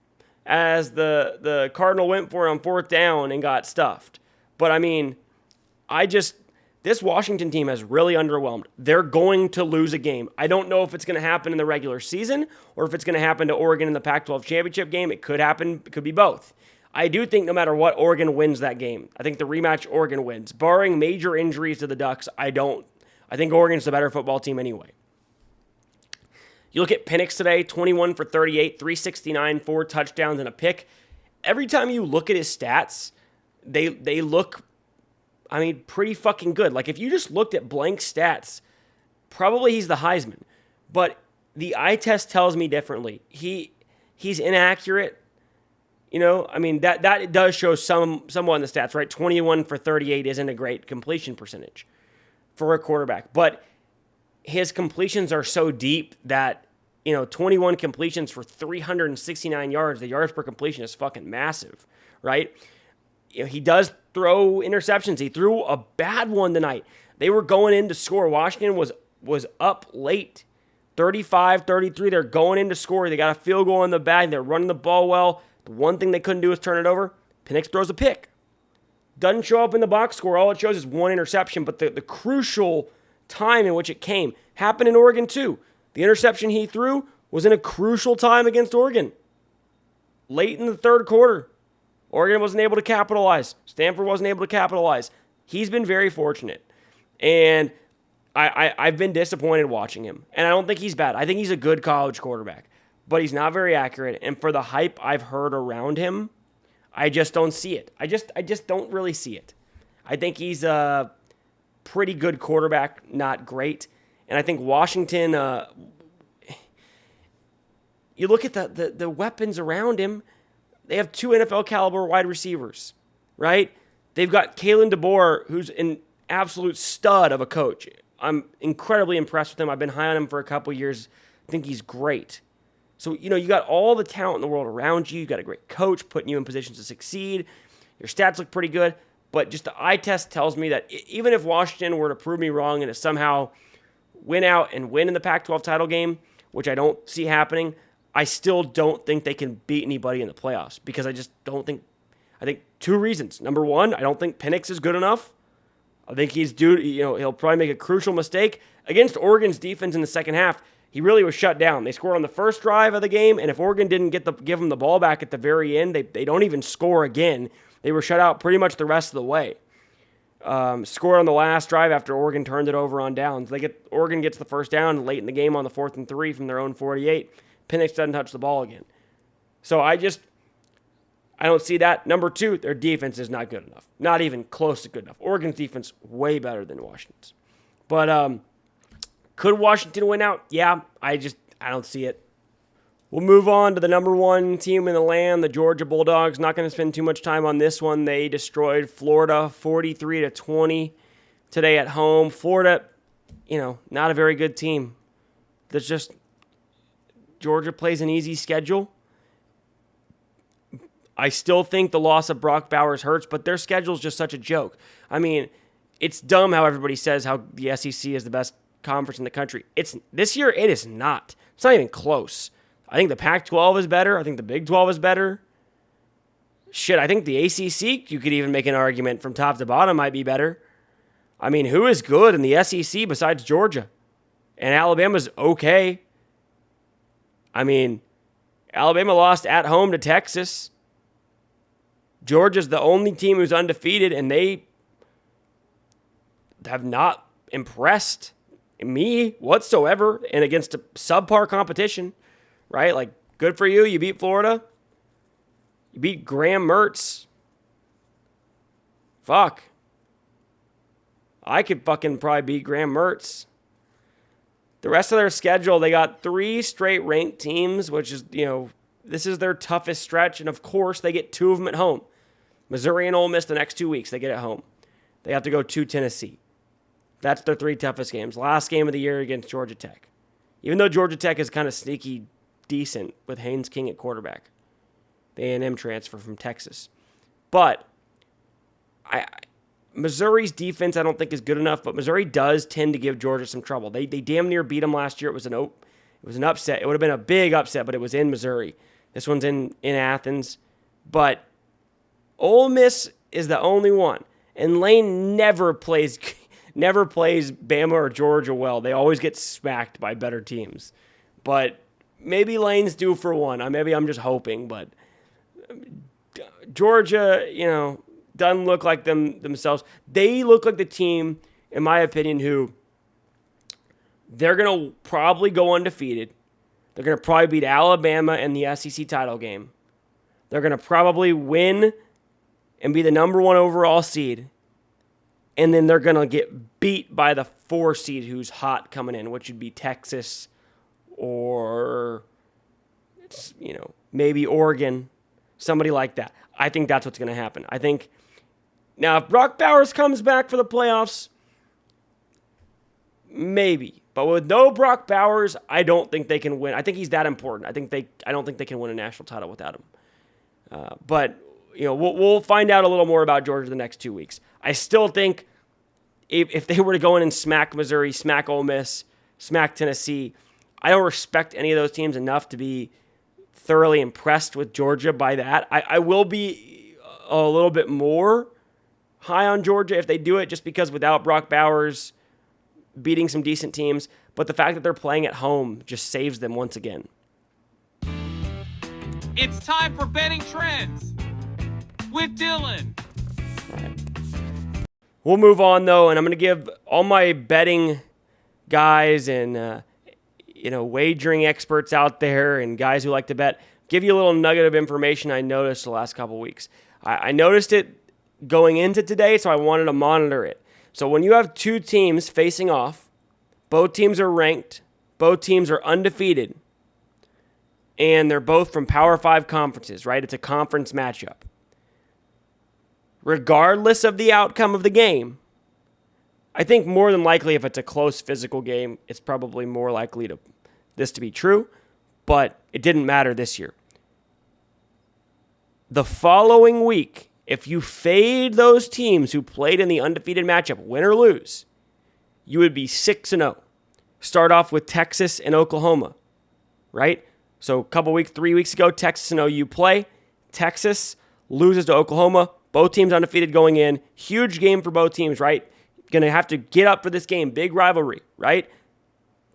[SPEAKER 1] as the Cardinal went for it on 4th down and got stuffed. But this Washington team has really underwhelmed. They're going to lose a game. I don't know if it's going to happen in the regular season or if it's going to happen to Oregon in the Pac-12 championship game. It could happen. It could be both. I do think no matter what, Oregon wins that game. I think the rematch, Oregon wins. Barring major injuries to the Ducks, I think Oregon's the better football team anyway. You look at Penix today, 21 for 38, 369, 4 touchdowns and a pick. Every time you look at his stats, they look, pretty fucking good. Like, if you just looked at blank stats, probably he's the Heisman. But the eye test tells me differently. He's inaccurate. That does show somewhat in the stats, right? 21 for 38 isn't a great completion percentage for a quarterback. But his completions are so deep that, 21 completions for 369 yards, the yards per completion is fucking massive, right? He does throw interceptions. He threw a bad one tonight. They were going in to score. Washington was up late, 35-33. They're going in to score. They got a field goal in the bag. They're running the ball well. The one thing they couldn't do was turn it over. Penix throws a pick. Doesn't show up in the box score. All it shows is one interception, but the crucial time in which it came happened in Oregon too. The interception he threw was in a crucial time against Oregon. Late in the 3rd quarter. Oregon wasn't able to capitalize. Stanford wasn't able to capitalize. He's been very fortunate. And I've been disappointed watching him. And I don't think he's bad. I think he's a good college quarterback. But he's not very accurate. And for the hype I've heard around him, I just don't see it. I just don't really see it. I think he's a pretty good quarterback, not great. And I think Washington, you look at the weapons around him, they have 2 NFL caliber wide receivers, right? They've got Kalen DeBoer, who's an absolute stud of a coach. I'm incredibly impressed with him. I've been high on him for a couple years. I think he's great. So, you got all the talent in the world around you. You got a great coach putting you in positions to succeed. Your stats look pretty good. But just the eye test tells me that even if Washington were to prove me wrong and to somehow win out and win in the Pac-12 title game, which I don't see happening, I still don't think they can beat anybody in the playoffs because I just don't think – I think 2 reasons. Number 1, I don't think Penix is good enough. I think he's due – he'll probably make a crucial mistake. Against Oregon's defense in the second half, he really was shut down. They scored on the first drive of the game, and if Oregon didn't give them the ball back at the very end, they don't even score again. They were shut out pretty much the rest of the way. Scored on the last drive after Oregon turned it over on downs. Oregon gets the first down late in the game on the 4th and 3 from their own 48. Penix doesn't touch the ball again. So I don't see that. Number 2, their defense is not good enough. Not even close to good enough. Oregon's defense way better than Washington's. But could Washington win out? Yeah, I don't see it. We'll move on to the number 1 team in the land, the Georgia Bulldogs. Not going to spend too much time on this one. They destroyed Florida 43-20 today at home. Florida, not a very good team. There's just Georgia plays an easy schedule. I still think the loss of Brock Bowers hurts, but their schedule is just such a joke. It's dumb how everybody says how the SEC is the best conference in the country. This year, it is not. It's not even close. I think the Pac-12 is better. I think the Big 12 is better. Shit, I think the ACC, you could even make an argument from top to bottom, might be better. I mean, who is good in the SEC besides Georgia? And Alabama's okay. I mean, Alabama lost at home to Texas. Georgia's the only team who's undefeated, and they have not impressed me whatsoever and against a subpar competition, right? Like, good for you. You beat Florida. You beat Graham Mertz. Fuck. I could fucking probably beat Graham Mertz. The rest of their schedule, they got 3 straight ranked teams, which is, this is their toughest stretch. And of course, they get 2 of them at home. Missouri and Ole Miss the next 2 weeks, they get at home. They have to go to Tennessee. That's their 3 toughest games. Last game of the year against Georgia Tech. Even though Georgia Tech is kind of sneaky decent with Haynes King at quarterback. The A&M transfer from Texas. But Missouri's defense I don't think is good enough, but Missouri does tend to give Georgia some trouble. They damn near beat them last year. It was an upset. It would have been a big upset, but it was in Missouri. This one's in Athens. But Ole Miss is the only one. And Lane never plays Bama or Georgia well. They always get smacked by better teams. But maybe Lane's due for one. Maybe I'm just hoping, but Georgia, doesn't look like themselves. They look like the team, in my opinion, who they're going to probably go undefeated. They're going to probably beat Alabama in the SEC title game. They're going to probably win and be the number 1 overall seed. And then they're going to get beat by the 4 seed who's hot coming in, which would be Texas or, maybe Oregon, somebody like that. I think that's what's going to happen. I think now if Brock Bowers comes back for the playoffs, maybe. But with no Brock Bowers, I don't think they can win. I think he's that important. I don't think they can win a national title without him. But we'll find out a little more about Georgia the next 2 weeks. I still think if they were to go in and smack Missouri, smack Ole Miss, smack Tennessee, I don't respect any of those teams enough to be thoroughly impressed with Georgia by that. I will be a little bit more high on Georgia if they do it, just because without Brock Bowers beating some decent teams, but the fact that they're playing at home just saves them once again.
[SPEAKER 2] It's time for betting trends with Dylan.
[SPEAKER 1] All right. We'll move on though, and I'm going to give all my betting guys and wagering experts out there and guys who like to bet, give you a little nugget of information I noticed the last couple weeks. I noticed it going into today, so I wanted to monitor it. So when you have 2 teams facing off, both teams are ranked, both teams are undefeated, and they're both from Power 5 conferences, right? It's a conference matchup. Regardless of the outcome of the game, I think more than likely if it's a close physical game, it's probably more likely this to be true, but it didn't matter this year. The following week, if you fade those teams who played in the undefeated matchup, win or lose, you would be 6-0. Start off with Texas and Oklahoma, right? So 3 weeks ago, Texas and OU play. Texas loses to Oklahoma. Both teams undefeated going in. Huge game for both teams, right? Going to have to get up for this game. Big rivalry, right?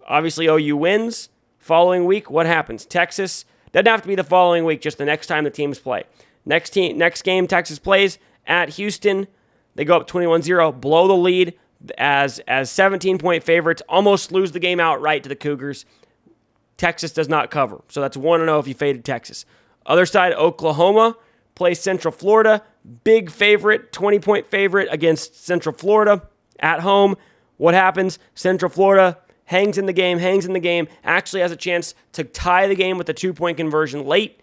[SPEAKER 1] Obviously, OU wins. Following week, what happens? Texas, doesn't have to be the following week, just the next time the teams play. Next game, Texas plays at Houston. They go up 21-0, blow the lead as 17-point favorites, almost lose the game outright to the Cougars. Texas does not cover. So that's 1-0 if you faded Texas. Other side, Oklahoma plays Central Florida. Big favorite, 20-point favorite against Central Florida at home. What happens? Central Florida hangs in the game, actually has a chance to tie the game with a 2-point conversion late,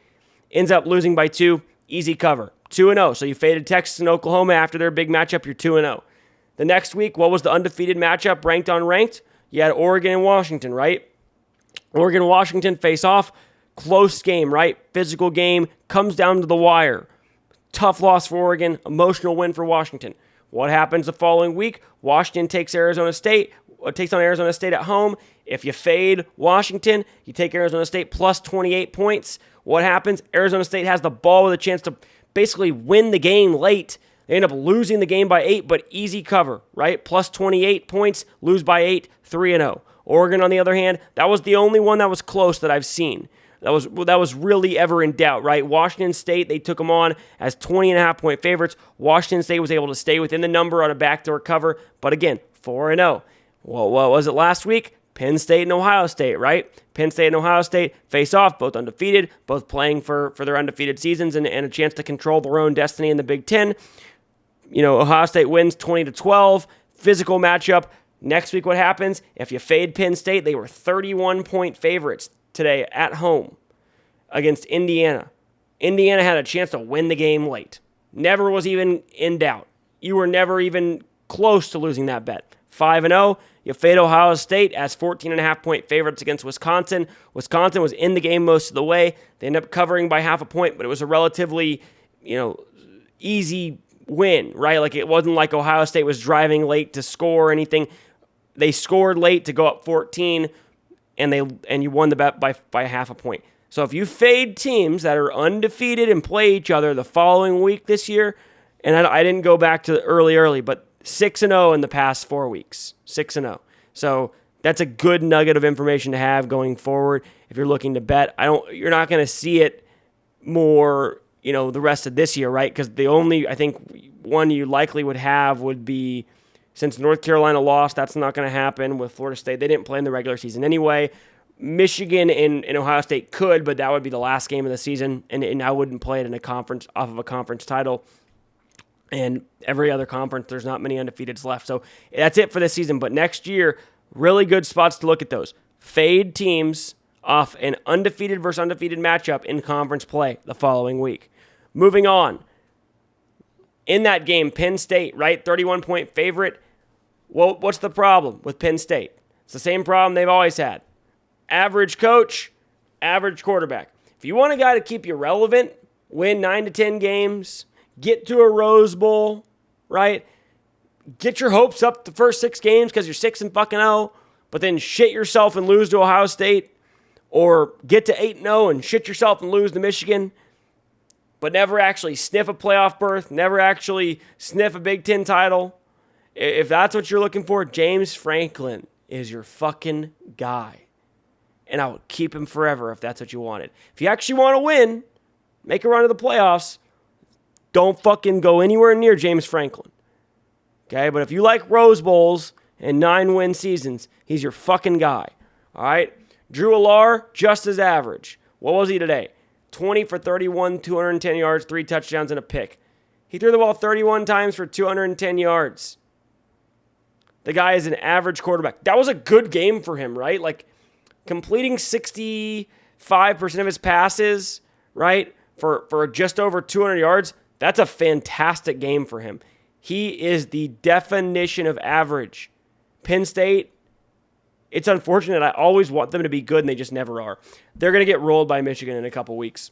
[SPEAKER 1] ends up losing by 2, easy cover. 2-0. So you faded Texas and Oklahoma after their big matchup, you're 2-0. The next week, what was the undefeated matchup, ranked on ranked? You had Oregon and Washington, right? Oregon and Washington face off. Close game, right? Physical game, comes down to the wire. Tough loss for Oregon, emotional win for Washington. What happens the following week? Washington takes Arizona State. takes on Arizona State at home. If you fade Washington, you take Arizona State plus 28 points. What happens? Arizona State has the ball with a chance to basically win the game late. They end up losing the game by 8, but easy cover, right? Plus 28 points, lose by 8, 3-0. Oregon, on the other hand, that was the only one that was close that I've seen. That was really ever in doubt, right? Washington State, they took them on as 20.5-point favorites. Washington State was able to stay within the number on a backdoor cover, but again, 4-0. Well, what was it last week? Penn State and Ohio State, right? Penn State and Ohio State face off, both undefeated, both playing for their undefeated seasons and a chance to control their own destiny in the Big Ten. Ohio State wins 20-12, physical matchup. Next week, what happens? If you fade Penn State, they were 31-point favorites today at home against Indiana. Indiana had a chance to win the game late. Never was even in doubt. You were never even close to losing that bet. 5-0, you fade Ohio State as 14.5-point favorites against Wisconsin. Wisconsin was in the game most of the way. They ended up covering by half a point, but it was a relatively, easy win, right? Like, it wasn't like Ohio State was driving late to score or anything. They scored late to go up 14, and you won the bet by half a point. So if you fade teams that are undefeated and play each other the following week this year, and I didn't go back to early, but 6-0 in the past 4 weeks. 6-0. So that's a good nugget of information to have going forward if you're looking to bet. You're not going to see it more, the rest of this year, right? Because the only, I think, one you likely would have would be, since North Carolina lost, that's not going to happen with Florida State. They didn't play in the regular season anyway. Michigan and Ohio State could, but that would be the last game of the season, and I wouldn't play it in a conference off of a conference title. And every other conference, there's not many undefeateds left. So that's it for this season. But next year, really good spots to look at those. Fade teams off an undefeated versus undefeated matchup in conference play the following week. Moving on. In that game, Penn State, right? 31-point favorite. Well, what's the problem with Penn State? It's the same problem they've always had. Average coach, average quarterback. If you want a guy to keep you relevant, win 9 to 10 games, get to a Rose Bowl, right? Get your hopes up the first 6 games because you're 6-0, but then shit yourself and lose to Ohio State, or get to 8-0 and shit yourself and lose to Michigan, but never actually sniff a playoff berth, never actually sniff a Big Ten title. If that's what you're looking for, James Franklin is your fucking guy. And I would keep him forever if that's what you wanted. If you actually want to win, make a run to the playoffs, don't fucking go anywhere near James Franklin. Okay? But if you like Rose Bowls and 9-win seasons, he's your fucking guy. All right? Drew Allar, just as average. What was he today? 20 for 31, 210 yards, 3 touchdowns, and a pick. He threw the ball 31 times for 210 yards. The guy is an average quarterback. That was a good game for him, right? Like, completing 65% of his passes, right, for just over 200 yards, that's a fantastic game for him. He is the definition of average. Penn State, it's unfortunate. I always want them to be good, and they just never are. They're going to get rolled by Michigan in a couple weeks.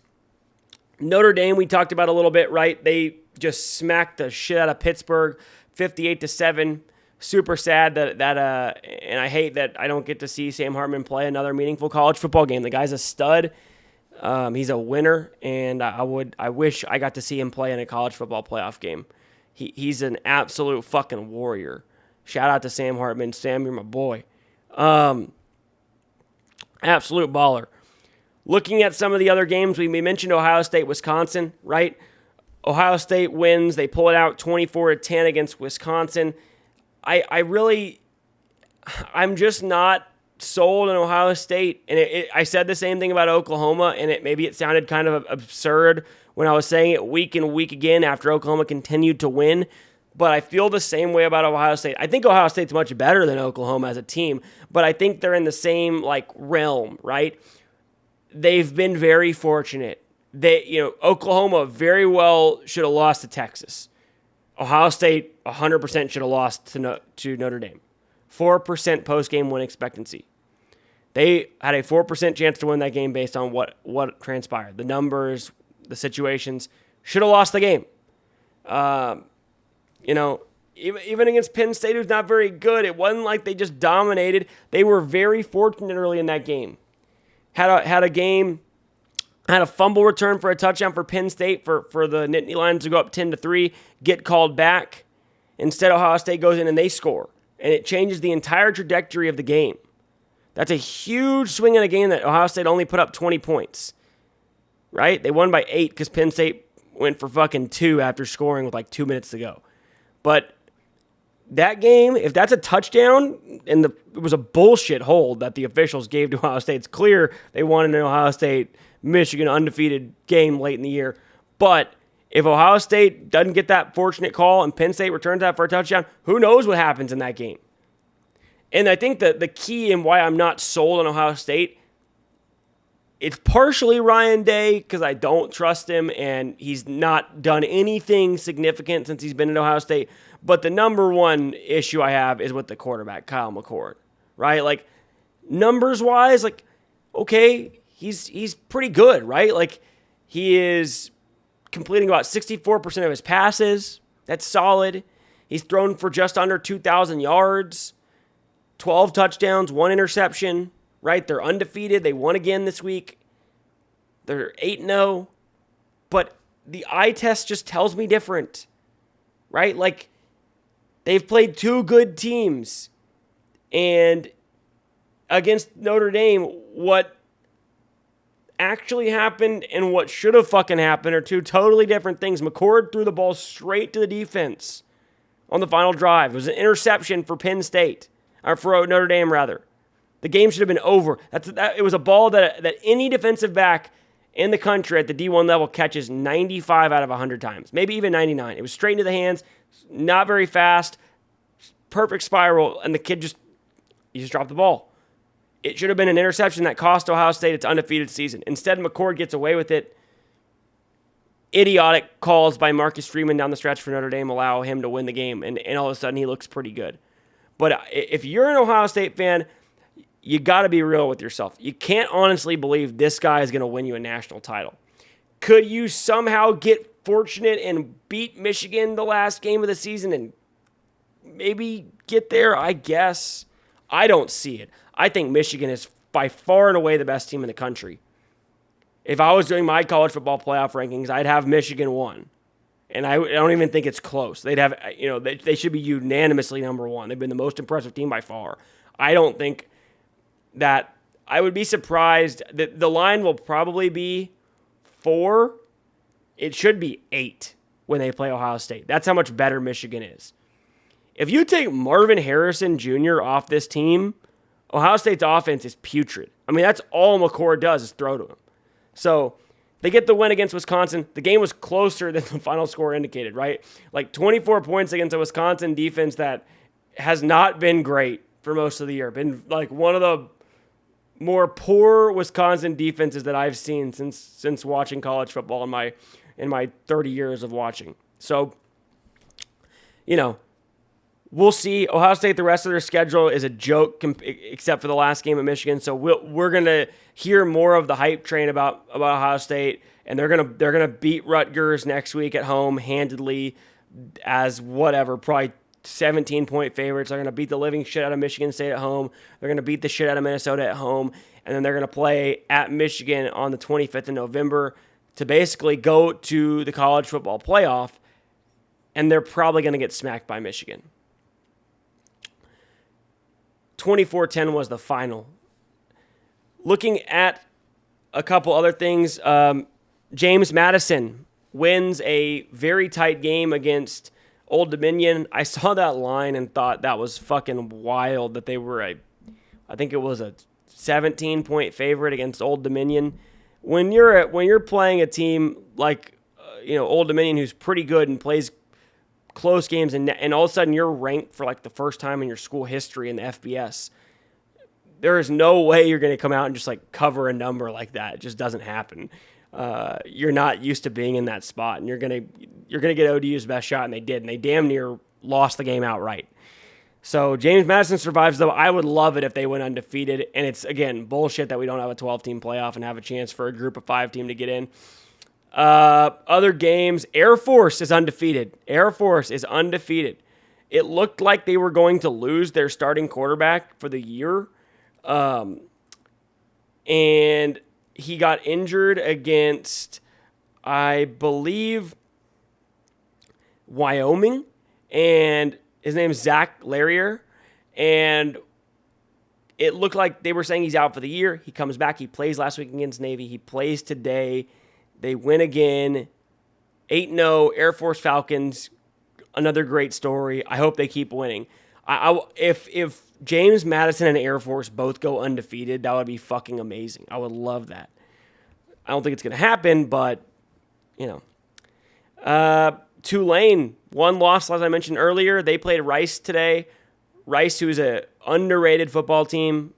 [SPEAKER 1] Notre Dame, we talked about a little bit, right? They just smacked the shit out of Pittsburgh, 58-7. Super sad that and I hate that I don't get to see Sam Hartman play another meaningful college football game. The guy's a stud. He's a winner, and I wish I got to see him play in a college football playoff game. He's an absolute fucking warrior. Shout out to Sam Hartman. Sam, you're my boy. Absolute baller. Looking at some of the other games, we mentioned Ohio State, Wisconsin, right? Ohio State wins. They pull it out 24-10 against Wisconsin. I'm just not sold on Ohio State. And I said the same thing about Oklahoma, and maybe it sounded kind of absurd when I was saying it week and week again after Oklahoma continued to win. But I feel the same way about Ohio State. I think Ohio State's much better than Oklahoma as a team, but I think they're in the same realm, right? They've been very fortunate. Oklahoma very well should have lost to Texas. Ohio State 100% should have lost to Notre Dame. 4% post-game win expectancy. They had a 4% chance to win that game based on what transpired. The numbers, the situations. Should have lost the game. even against Penn State, who's not very good, it wasn't like they just dominated. They were very fortunate early in that game. Had a fumble return for a touchdown for Penn State for the Nittany Lions to go up 10-3, get called back. Instead, Ohio State goes in and they score. And it changes the entire trajectory of the game. That's a huge swing in a game that Ohio State only put up 20 points. Right? They won by 8 because Penn State went for fucking 2 after scoring with like 2 minutes to go. But that game, if that's a touchdown, and it was a bullshit hold that the officials gave to Ohio State, it's clear they wanted an Ohio State-Michigan undefeated game late in the year. But if Ohio State doesn't get that fortunate call and Penn State returns that for a touchdown, who knows what happens in that game? And I think that the key in why I'm not sold on Ohio State, it's partially Ryan Day because I don't trust him and he's not done anything significant since he's been at Ohio State. But the number one issue I have is with the quarterback, Kyle McCord, right? Like, numbers-wise, like, okay, he's pretty good, right? Like, he is completing about 64% of his passes. That's solid. He's thrown for just under 2,000 yards, 12 touchdowns, 1 interception, right? They're undefeated. They won again this week. They're 8-0. But the eye test just tells me different, right? Like, they've played 2 good teams. And against Notre Dame, what actually happened and what should have fucking happened are 2 totally different things. McCord threw the ball straight to the defense on the final drive. It was an interception for Penn State, or for Notre Dame, rather. The game should have been over. It was a ball that any defensive back in the country at the D1 level catches 95 out of 100 times, maybe even 99. It was straight into the hands, not very fast, perfect spiral, and the kid just dropped the ball. It should have been an interception that cost Ohio State its undefeated season. Instead, McCord gets away with it. Idiotic calls by Marcus Freeman down the stretch for Notre Dame allow him to win the game, and all of a sudden he looks pretty good. But if you're an Ohio State fan, you got to be real with yourself. You can't honestly believe this guy is going to win you a national title. Could you somehow get fortunate and beat Michigan the last game of the season and maybe get there? I guess. I don't see it. I think Michigan is by far and away the best team in the country. If I was doing my college football playoff rankings, I'd have Michigan 1. And I don't even think it's close. They'd have, they should be unanimously number 1. They've been the most impressive team by far. I don't think that, I would be surprised that the line will probably be 4. It should be 8 when they play Ohio State. That's how much better Michigan is. If you take Marvin Harrison Jr. off this team, Ohio State's offense is putrid. I mean, that's all McCord does is throw to him. So they get the win against Wisconsin. The game was closer than the final score indicated, right? Like 24 points against a Wisconsin defense that has not been great for most of the year. Been like one of the more poor Wisconsin defenses that I've seen since watching college football in my 30 years of watching. So, we'll see. Ohio State, the rest of their schedule is a joke except for the last game at Michigan. So we're going to hear more of the hype train about Ohio State, and they're going to beat Rutgers next week at home handedly as whatever, probably 17-point favorites. They're going to beat the living shit out of Michigan State at home. They're going to beat the shit out of Minnesota at home, and then they're going to play at Michigan on the 25th of November to basically go to the college football playoff, and they're probably going to get smacked by Michigan. 24-10 was the final. Looking at a couple other things, James Madison wins a very tight game against Old Dominion. I saw that line and thought that was fucking wild that they were I think it was a 17-point favorite against Old Dominion. When you're playing a team like Old Dominion, who's pretty good and plays close games, and all of a sudden you're ranked for like the first time in your school history in the FBS. There is no way you're going to come out and just like cover a number like that. It just doesn't happen. You're not used to being in that spot, and you're gonna get ODU's best shot, and they did, and they damn near lost the game outright. So James Madison survives, though. I would love it if they went undefeated, and it's again bullshit that we don't have a 12-team playoff and have a chance for a group of 5 team to get in. Other games, Air Force is undefeated. Air Force is undefeated. it looked like they were going to lose their starting quarterback for the year. And he got injured against, I believe, Wyoming. And his name is Zach Larrier. And it looked like they were saying he's out for the year. He comes back. He plays last week against Navy. He plays today. They win again. 8-0, Air Force Falcons. Another great story. I hope they keep winning. If James Madison and Air Force both go undefeated, that would be fucking amazing. I would love that. I don't think it's going to happen, but, Tulane, one loss, as I mentioned earlier. They played Rice today. Rice, who's an underrated football team,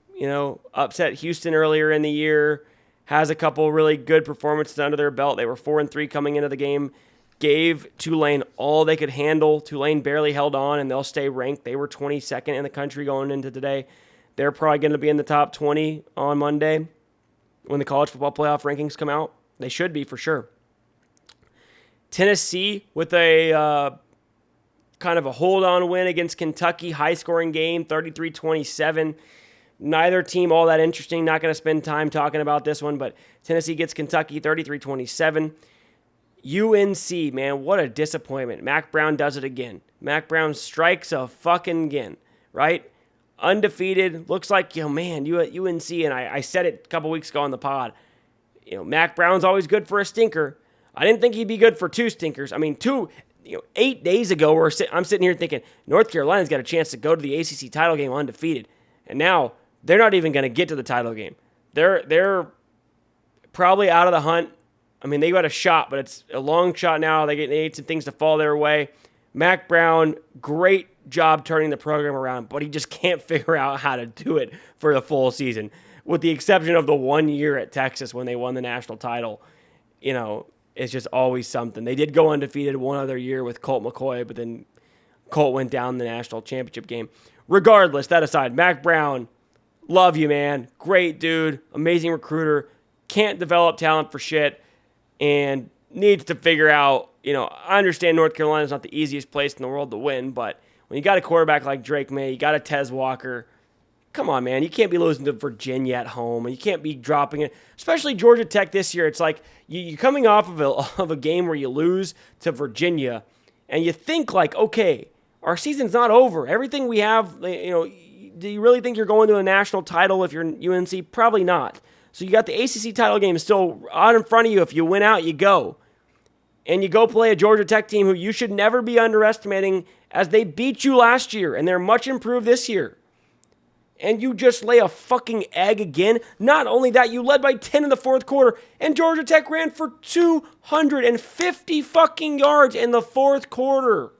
[SPEAKER 1] upset Houston earlier in the year, has a couple really good performances under their belt. They were 4-3 coming into the game. Gave Tulane all they could handle. Tulane barely held on, and they'll stay ranked. They were 22nd in the country going into today. They're probably going to be in the top 20 on Monday when the college football playoff rankings come out. They should be for sure. Tennessee with a kind of a hold-on win against Kentucky. High-scoring game, 33-27. Neither team all that interesting. Not going to spend time talking about this one, but Tennessee gets Kentucky 33-27. UNC, man, what a disappointment. Mac Brown does it again. Mac Brown strikes a fucking again, right? Undefeated. Looks like, man, you at UNC, and I said it a couple weeks ago on the pod. Mac Brown's always good for a stinker. I didn't think he'd be good for two stinkers. 8 days ago, I'm sitting here thinking North Carolina's got a chance to go to the ACC title game undefeated. And now they're not even going to get to the title game. They're probably out of the hunt. They got a shot, but it's a long shot now. They need some things to fall their way. Mac Brown, great job turning the program around, but he just can't figure out how to do it for the full season, with the exception of the 1 year at Texas when they won the national title. It's just always something. They did go undefeated one other year with Colt McCoy, but then Colt went down the national championship game. Regardless, that aside, Mac Brown, love you, man. Great dude, amazing recruiter, can't develop talent for shit, and needs to figure out, I understand North Carolina's not the easiest place in the world to win, but when you got a quarterback like Drake May, you got a Tez Walker, come on, man. You can't be losing to Virginia at home, and you can't be dropping it, especially Georgia Tech this year. It's like you're coming off of a game where you lose to Virginia, and you think like, okay, our season's not over. Everything we have, do you really think you're going to a national title if you're UNC? Probably not. So you got the ACC title game still out in front of you. If you win out, you go. And you go play a Georgia Tech team who you should never be underestimating, as they beat you last year, and they're much improved this year. And you just lay a fucking egg again. Not only that, you led by 10 in the fourth quarter, and Georgia Tech ran for 250 fucking yards in the fourth quarter.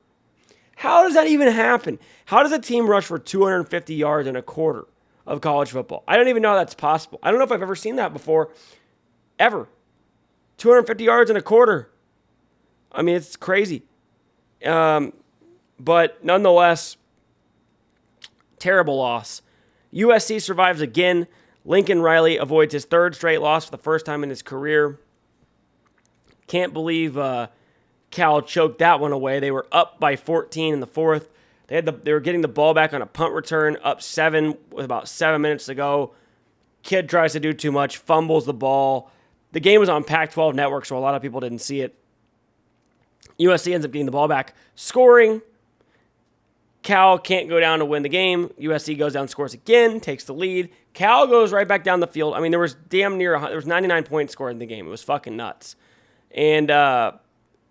[SPEAKER 1] How does that even happen? How does a team rush for 250 yards in a quarter of college football? I don't even know how that's possible. I don't know if I've ever seen that before. Ever. 250 yards in a quarter. It's crazy. But nonetheless, terrible loss. USC survives again. Lincoln Riley avoids his third straight loss for the first time in his career. Can't believe Cal choked that one away. They were up by 14 in the fourth. They were getting the ball back on a punt return, up 7 with about 7 minutes to go. Kid tries to do too much, fumbles the ball. The game was on Pac-12 Network, so a lot of people didn't see it. USC ends up getting the ball back, scoring. Cal can't go down to win the game. USC goes down, scores again, takes the lead. Cal goes right back down the field. There was there was 99 points scored in the game. It was fucking nuts. And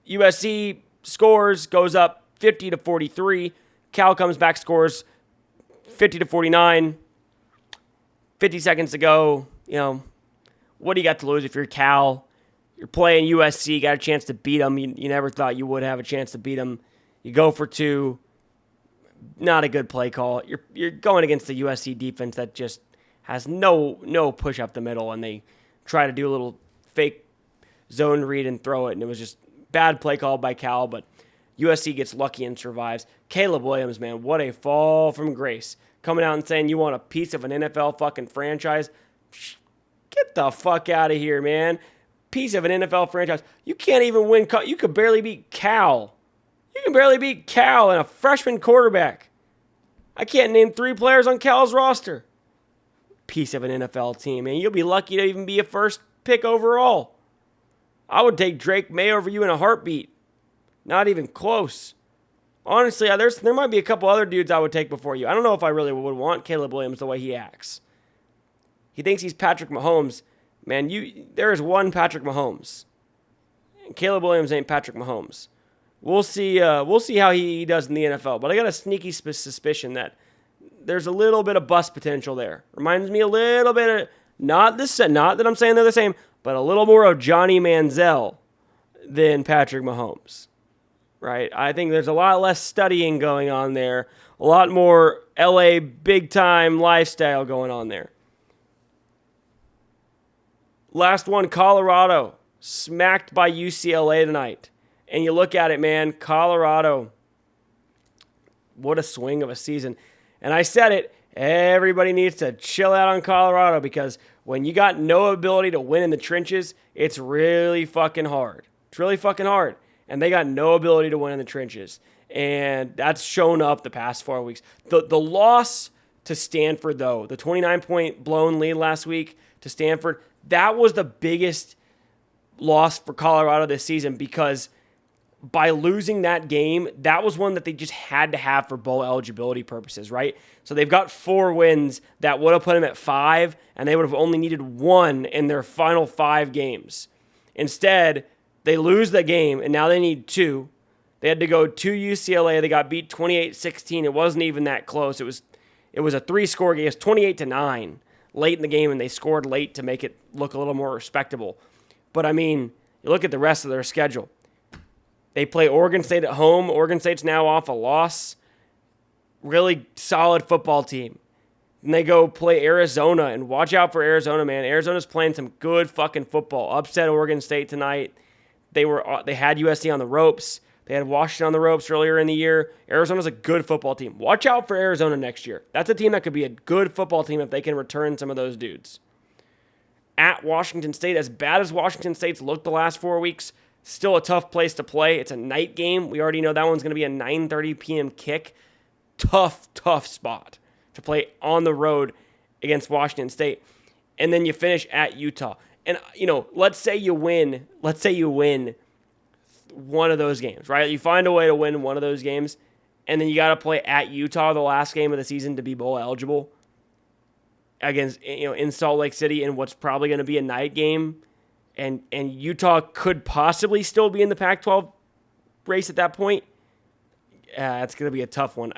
[SPEAKER 1] USC scores, goes up 50-43. Cal comes back, scores 50-49. 50 seconds to go. What do you got to lose if you're Cal? You're playing USC, got a chance to beat them. You never thought you would have a chance to beat them. You go for 2. Not a good play call. You're going against the USC defense that just has no push up the middle, and they try to do a little fake zone read and throw it, and it was just bad play call by Cal, but USC gets lucky and survives. Caleb Williams, man, what a fall from grace. Coming out and saying you want a piece of an NFL fucking franchise. Get the fuck out of here, man. Piece of an NFL franchise. You can't even win. You could barely beat Cal. You can barely beat Cal and a freshman quarterback. I can't name 3 players on Cal's roster. Piece of an NFL team, man. You'll be lucky to even be a first pick overall. I would take Drake May over you in a heartbeat. Not even close. Honestly, there might be a couple other dudes I would take before you. I don't know if I really would want Caleb Williams the way he acts. He thinks he's Patrick Mahomes. Man, there is one Patrick Mahomes. And Caleb Williams ain't Patrick Mahomes. We'll see how he does in the NFL. But I got a sneaky suspicion that there's a little bit of bust potential there. Reminds me a little bit of, not that I'm saying they're the same, but a little more of Johnny Manziel than Patrick Mahomes. Right? I think there's a lot less studying going on there. A lot more LA big-time lifestyle going on there. Last one, Colorado. Smacked by UCLA tonight. And you look at it, man, Colorado. What a swing of a season. And I said it, everybody needs to chill out on Colorado because when you got no ability to win in the trenches, it's really fucking hard. It's really fucking hard. And they got no ability to win in the trenches. And that's shown up the past 4 weeks. The loss to Stanford, though, the 29-point blown lead last week to Stanford, that was the biggest loss for Colorado this season because by losing that game, that was one that they just had to have for bowl eligibility purposes, right? So they've got 4 wins that would have put them at 5, and they would have only needed 1 in their final 5 games. Instead, they lose the game, and now they need 2. They had to go to UCLA. They got beat 28-16. It wasn't even that close. It was a 3-score game. It was 28-9 late in the game, and they scored late to make it look a little more respectable. But, I mean, you look at the rest of their schedule. They play Oregon State at home. Oregon State's now off a loss. Really solid football team. And they go play Arizona, and watch out for Arizona, man. Arizona's playing some good fucking football. Upset Oregon State tonight. They had USC on the ropes. They had Washington on the ropes earlier in the year. Arizona's a good football team. Watch out for Arizona next year. That's a team that could be a good football team if they can return some of those dudes. At Washington State, as bad as Washington State's looked the last 4 weeks, still a tough place to play. It's a night game. We already know that one's going to be a 9:30 p.m. kick. Tough spot to play on the road against Washington State. And then you finish at Utah. And, let's say you win one of those games, right? You find a way to win one of those games, and then you got to play at Utah the last game of the season to be bowl eligible against, in Salt Lake City in what's probably going to be a night game. And Utah could possibly still be in the Pac-12 race at that point. It's going to be a tough one.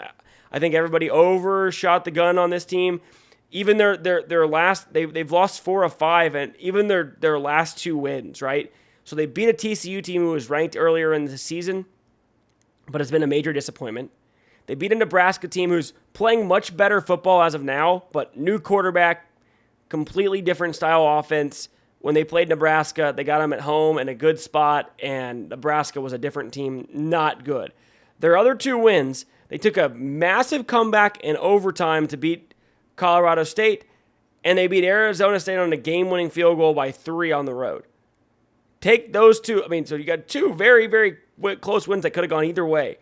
[SPEAKER 1] I think everybody overshot the gun on this team. Even their last, they've lost 4 of 5, and even their last 2 wins, right? So they beat a TCU team who was ranked earlier in the season, but has been a major disappointment. They beat a Nebraska team who's playing much better football as of now, but new quarterback, completely different style offense. When they played Nebraska, they got them at home in a good spot, and Nebraska was a different team, not good. Their other 2 wins, they took a massive comeback in overtime to beat Colorado State, and they beat Arizona State on a game-winning field goal by 3 on the road. Take those 2. So you got 2 very, very close wins that could have gone either way.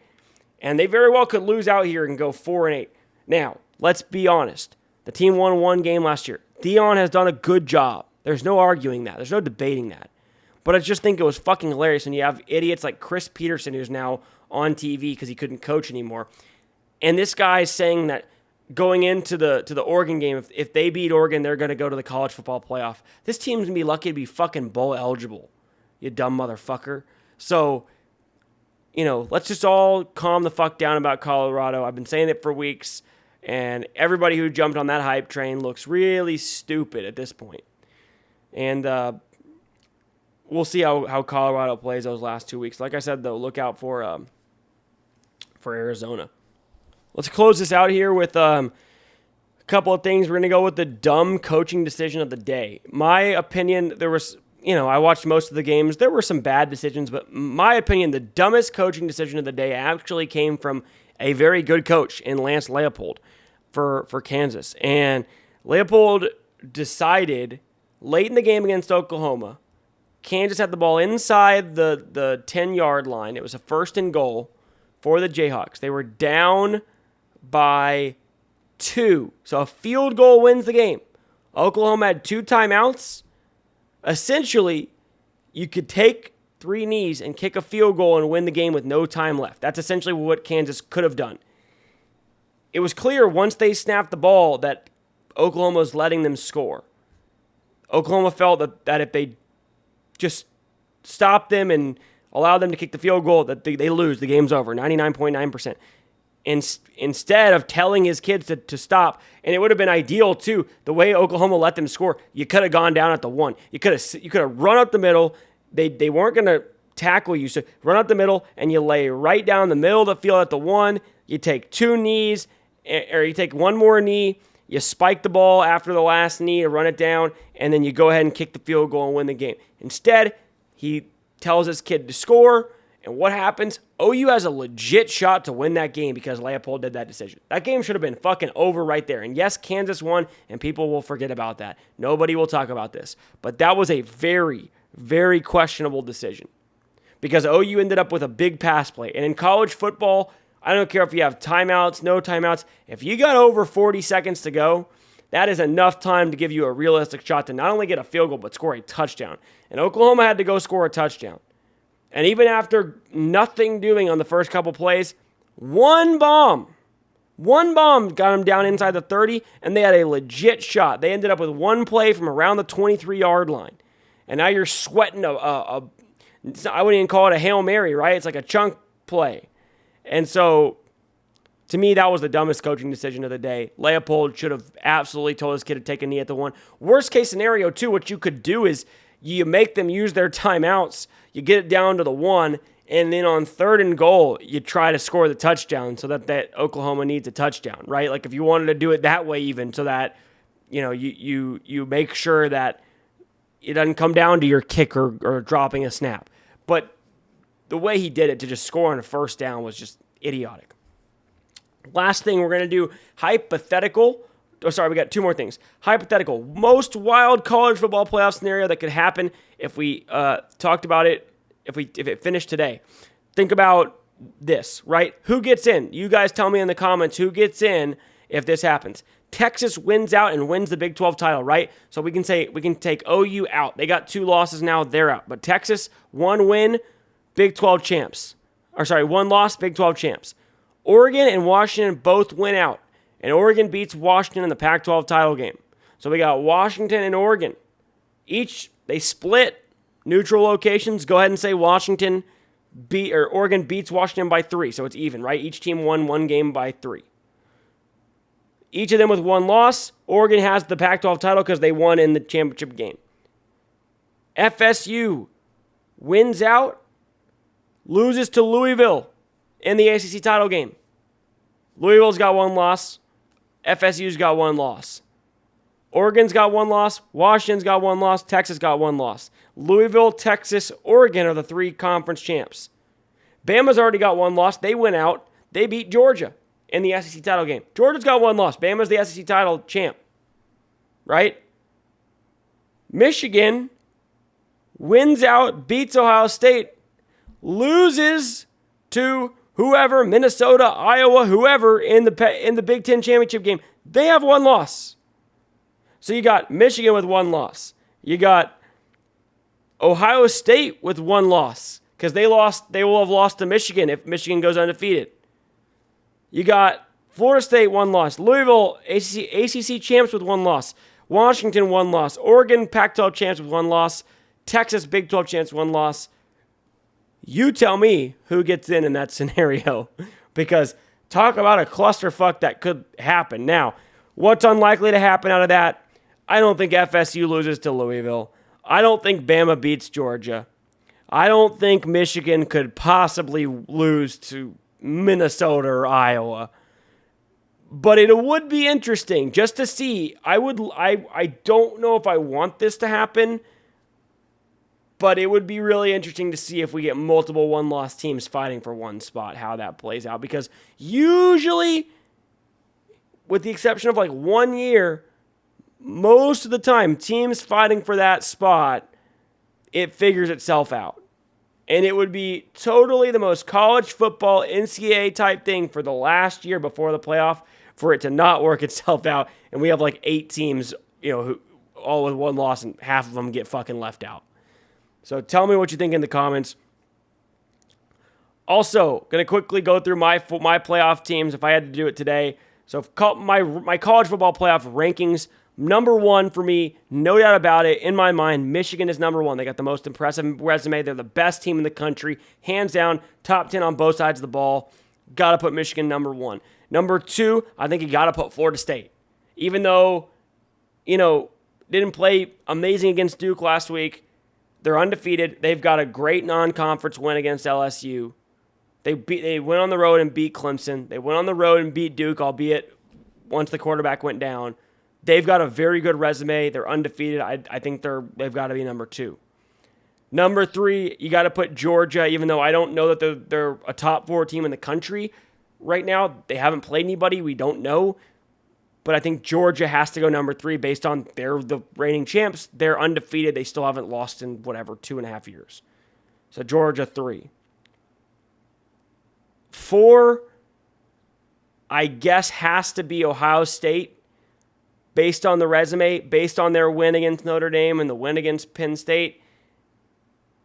[SPEAKER 1] And they very well could lose out here and go 4-8. Now, let's be honest. The team won 1 game last year. Dion has done a good job. There's no arguing that. There's no debating that. But I just think it was fucking hilarious when you have idiots like Chris Peterson, who's now on TV because he couldn't coach anymore. And this guy is saying that going into the Oregon game, if they beat Oregon, they're going to go to the college football playoff. This team's going to be lucky to be fucking bowl eligible, you dumb motherfucker. So, let's just all calm the fuck down about Colorado. I've been saying it for weeks, and everybody who jumped on that hype train looks really stupid at this point. And we'll see how Colorado plays those last 2 weeks. Like I said, though, look out for Arizona. Let's close this out here with a couple of things. We're going to go with the dumb coaching decision of the day. My opinion, there was, I watched most of the games. There were some bad decisions, but my opinion, the dumbest coaching decision of the day actually came from a very good coach in Lance Leipold for Kansas. And Leipold decided late in the game against Oklahoma, Kansas had the ball inside the 10-yard line. It was a 1st and goal for the Jayhawks. They were down by 2. So a field goal wins the game. Oklahoma had 2 timeouts. Essentially, you could take 3 knees and kick a field goal and win the game with no time left. That's essentially what Kansas could have done. It was clear once they snapped the ball that Oklahoma was letting them score. Oklahoma felt that if they just stopped them and allowed them to kick the field goal, that they lose. The game's over, 99.9%. Instead of telling his kids to stop, and it would have been ideal too, the way Oklahoma let them score, you could have gone down at the 1. You could have run up the middle. They weren't going to tackle you, so run up the middle, and you lay right down the middle of the field at the 1. You take 2 knees, or you take 1 more knee, you spike the ball after the last knee to run it down, and then you go ahead and kick the field goal and win the game. Instead, he tells his kid to score, and what happens? OU has a legit shot to win that game because Leopold did that decision. That game should have been fucking over right there. And yes, Kansas won, and people will forget about that. Nobody will talk about this. But that was a very, very questionable decision because OU ended up with a big pass play. And in college football, I don't care if you have timeouts, no timeouts. If you got over 40 seconds to go, that is enough time to give you a realistic shot to not only get a field goal, but score a touchdown. And Oklahoma had to go score a touchdown. And even after nothing doing on the first couple plays, one bomb got them down inside the 30, and they had a legit shot. They ended up with 1 play from around the 23-yard line. And now you're sweating I wouldn't even call it a Hail Mary, right? It's like a chunk play. And so, to me, that was the dumbest coaching decision of the day. Leopold should have absolutely told his kid to take a knee at the 1. Worst case scenario, too, what you could do is you make them use their timeouts, you get it down to the 1, and then on 3rd and goal, you try to score the touchdown so that Oklahoma needs a touchdown, right? Like if you wanted to do it that way even so that, you make sure that it doesn't come down to your kick or dropping a snap. But the way he did it to just score on a first down was just idiotic. Last thing we're going to do, hypothetical. Oh, sorry, we got 2 more things. Hypothetical. Most wild college football playoff scenario that could happen if we talked about it, if it finished today. Think about this, right? Who gets in? You guys tell me in the comments who gets in if this happens. Texas wins out and wins the Big 12 title, right? So we can take OU out. They got 2 losses now, they're out. But Texas, 1 win, Big 12 champs. 1 loss, Big 12 champs. Oregon and Washington both win out. And Oregon beats Washington in the Pac-12 title game. So we got Washington and Oregon. They split neutral locations. Go ahead and say Oregon beats Washington by 3. So it's even, right? Each team won 1 game by 3. Each of them with 1 loss. Oregon has the Pac-12 title because they won in the championship game. FSU wins out, loses to Louisville in the ACC title game. Louisville's got 1 loss. FSU's got 1 loss. Oregon's got 1 loss. Washington's got 1 loss. Texas got 1 loss. Louisville, Texas, Oregon are the 3 conference champs. Bama's already got 1 loss. They went out. They beat Georgia in the SEC title game. Georgia's got 1 loss. Bama's the SEC title champ. Right? Michigan wins out, beats Ohio State, loses to whoever, Minnesota, Iowa, whoever in the Big Ten championship game. They have 1 loss. So you got Michigan with 1 loss. You got Ohio State with 1 loss because they will have lost to Michigan if Michigan goes undefeated. You got Florida State 1 loss. Louisville ACC champs with 1 loss. Washington 1 loss. Oregon Pac-12 champs with 1 loss. Texas Big 12 champs 1 loss. You tell me who gets in that scenario because talk about a clusterfuck that could happen. Now, what's unlikely to happen out of that? I don't think FSU loses to Louisville. I don't think Bama beats Georgia. I don't think Michigan could possibly lose to Minnesota or Iowa. But it would be interesting just to see. I don't know if I want this to happen, but it would be really interesting to see if we get multiple 1-loss teams fighting for 1 spot, how that plays out. Because usually, with the exception of like 1 year, most of the time, teams fighting for that spot, it figures itself out. And it would be totally the most college football NCAA type thing for the last year before the playoff for it to not work itself out. And we have like 8 teams, who all with one loss and half of them get fucking left out. So tell me what you think in the comments. Also, going to quickly go through my playoff teams if I had to do it today. So my college football playoff rankings, number 1 for me, no doubt about it. In my mind, Michigan is number 1. They got the most impressive resume. They're the best team in the country. Hands down, top 10 on both sides of the ball. Got to put Michigan number 1. Number 2, I think you got to put Florida State. Even though, didn't play amazing against Duke last week, they're undefeated. They've got a great non-conference win against LSU. They went on the road and beat Clemson. They went on the road and beat Duke, albeit once the quarterback went down. They've got a very good resume. They're undefeated. I think they've got to be number 2. Number 3, you got to put Georgia, even though I don't know that they're a top 4 team in the country right now. They haven't played anybody. We don't know. But I think Georgia has to go number 3 based on they're the reigning champs. They're undefeated. They still haven't lost in 2.5 years. So Georgia 3. 4, I guess, has to be Ohio State based on the resume, based on their win against Notre Dame and the win against Penn State.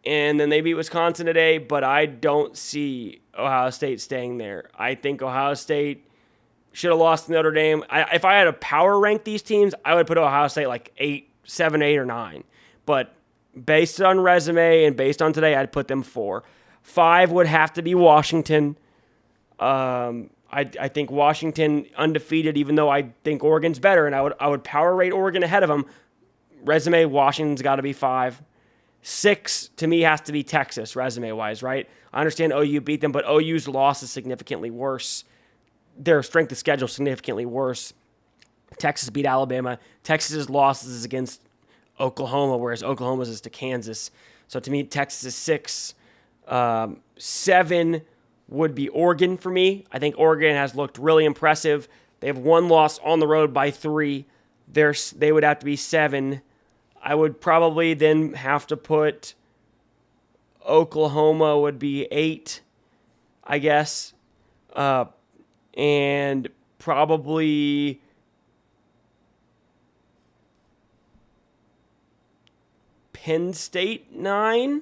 [SPEAKER 1] And then they beat Wisconsin today, but I don't see Ohio State staying there. I think Ohio State should have lost to Notre Dame. If I had to power rank these teams, I would put Ohio State like 7, 8, or 9. But based on resume and based on today, I'd put them 4. 5 would have to be Washington. I think Washington undefeated, even though I think Oregon's better, and I would power rate Oregon ahead of them. Resume, Washington's got to be 5. 6 to me has to be Texas, resume-wise, right? I understand OU beat them, but OU's loss is significantly worse. Their strength of schedule is significantly worse. Texas beat Alabama. Texas's losses is against Oklahoma, whereas Oklahoma's is to Kansas. So to me, Texas is 6. 7 would be Oregon for me. I think Oregon has looked really impressive. They have 1 loss on the road by 3. They would have to be 7. I would probably then have to put Oklahoma would be 8, I guess. And probably Penn State 9.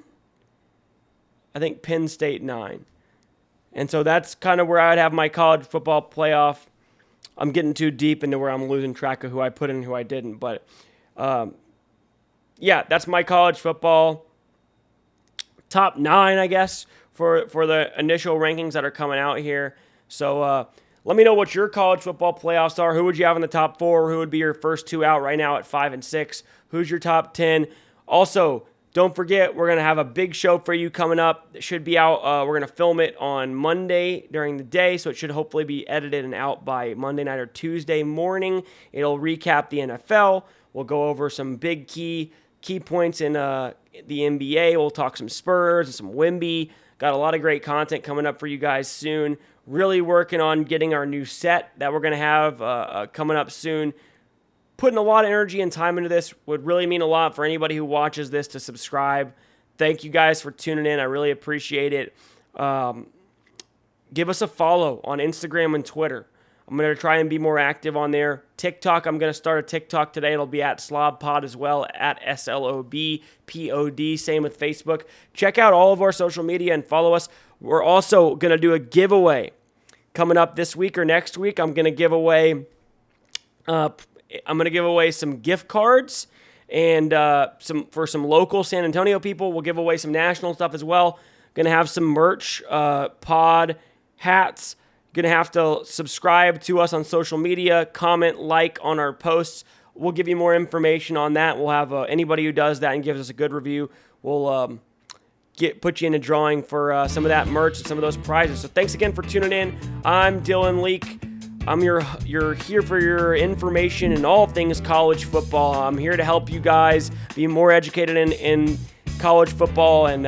[SPEAKER 1] I think Penn State 9. And so that's kind of where I would have my college football playoff. I'm getting too deep into where I'm losing track of who I put in and who I didn't. But, yeah, that's my college football top 9, I guess, for the initial rankings that are coming out here. So let me know what your college football playoffs are. Who would you have in the top 4? Who would be your first 2 out right now at 5 and 6? Who's your top 10? Also, don't forget, we're going to have a big show for you coming up. It should be out. We're going to film it on Monday during the day, so it should hopefully be edited and out by Monday night or Tuesday morning. It'll recap the NFL. We'll go over some big key points in the NBA. We'll talk some Spurs and some Wemby. Got a lot of great content coming up for you guys soon. Really working on getting our new set that we're going to have coming up soon. Putting a lot of energy and time into this would really mean a lot for anybody who watches this to subscribe. Thank you guys for tuning in. I really appreciate it. Give us a follow on Instagram and Twitter. I'm going to try and be more active on there. TikTok, I'm going to start a TikTok today. It'll be at SlobPod as well, at SLOBPOD. Same with Facebook. Check out all of our social media and follow us. We're also going to do a giveaway coming up this week or next week. I'm going to give away some gift cards and for some local San Antonio people. We'll give away some national stuff as well. Going to have some merch, pod, hats. Going to have to subscribe to us on social media, comment, like on our posts. We'll give you more information on that. We'll have anybody who does that and gives us a good review, we'll put you in a drawing for some of that merch and some of those prizes. So thanks again for tuning in. I'm Dylan Leak. You're here for your information in all things college football. I'm here to help you guys be more educated in college football, and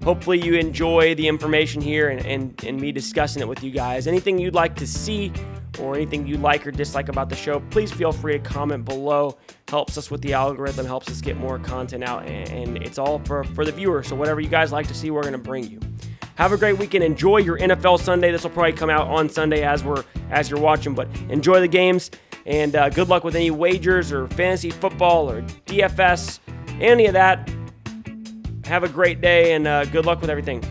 [SPEAKER 1] hopefully you enjoy the information here and me discussing it with you guys. Anything you'd like to see or anything you like or dislike about the show, please feel free to comment below. Helps us with the algorithm, helps us get more content out, and it's all for the viewer. So whatever you guys like to see, we're going to bring you. Have a great weekend. Enjoy your NFL Sunday. This will probably come out on Sunday as you're watching, but enjoy the games, and good luck with any wagers or fantasy football or DFS, any of that. Have a great day, and good luck with everything.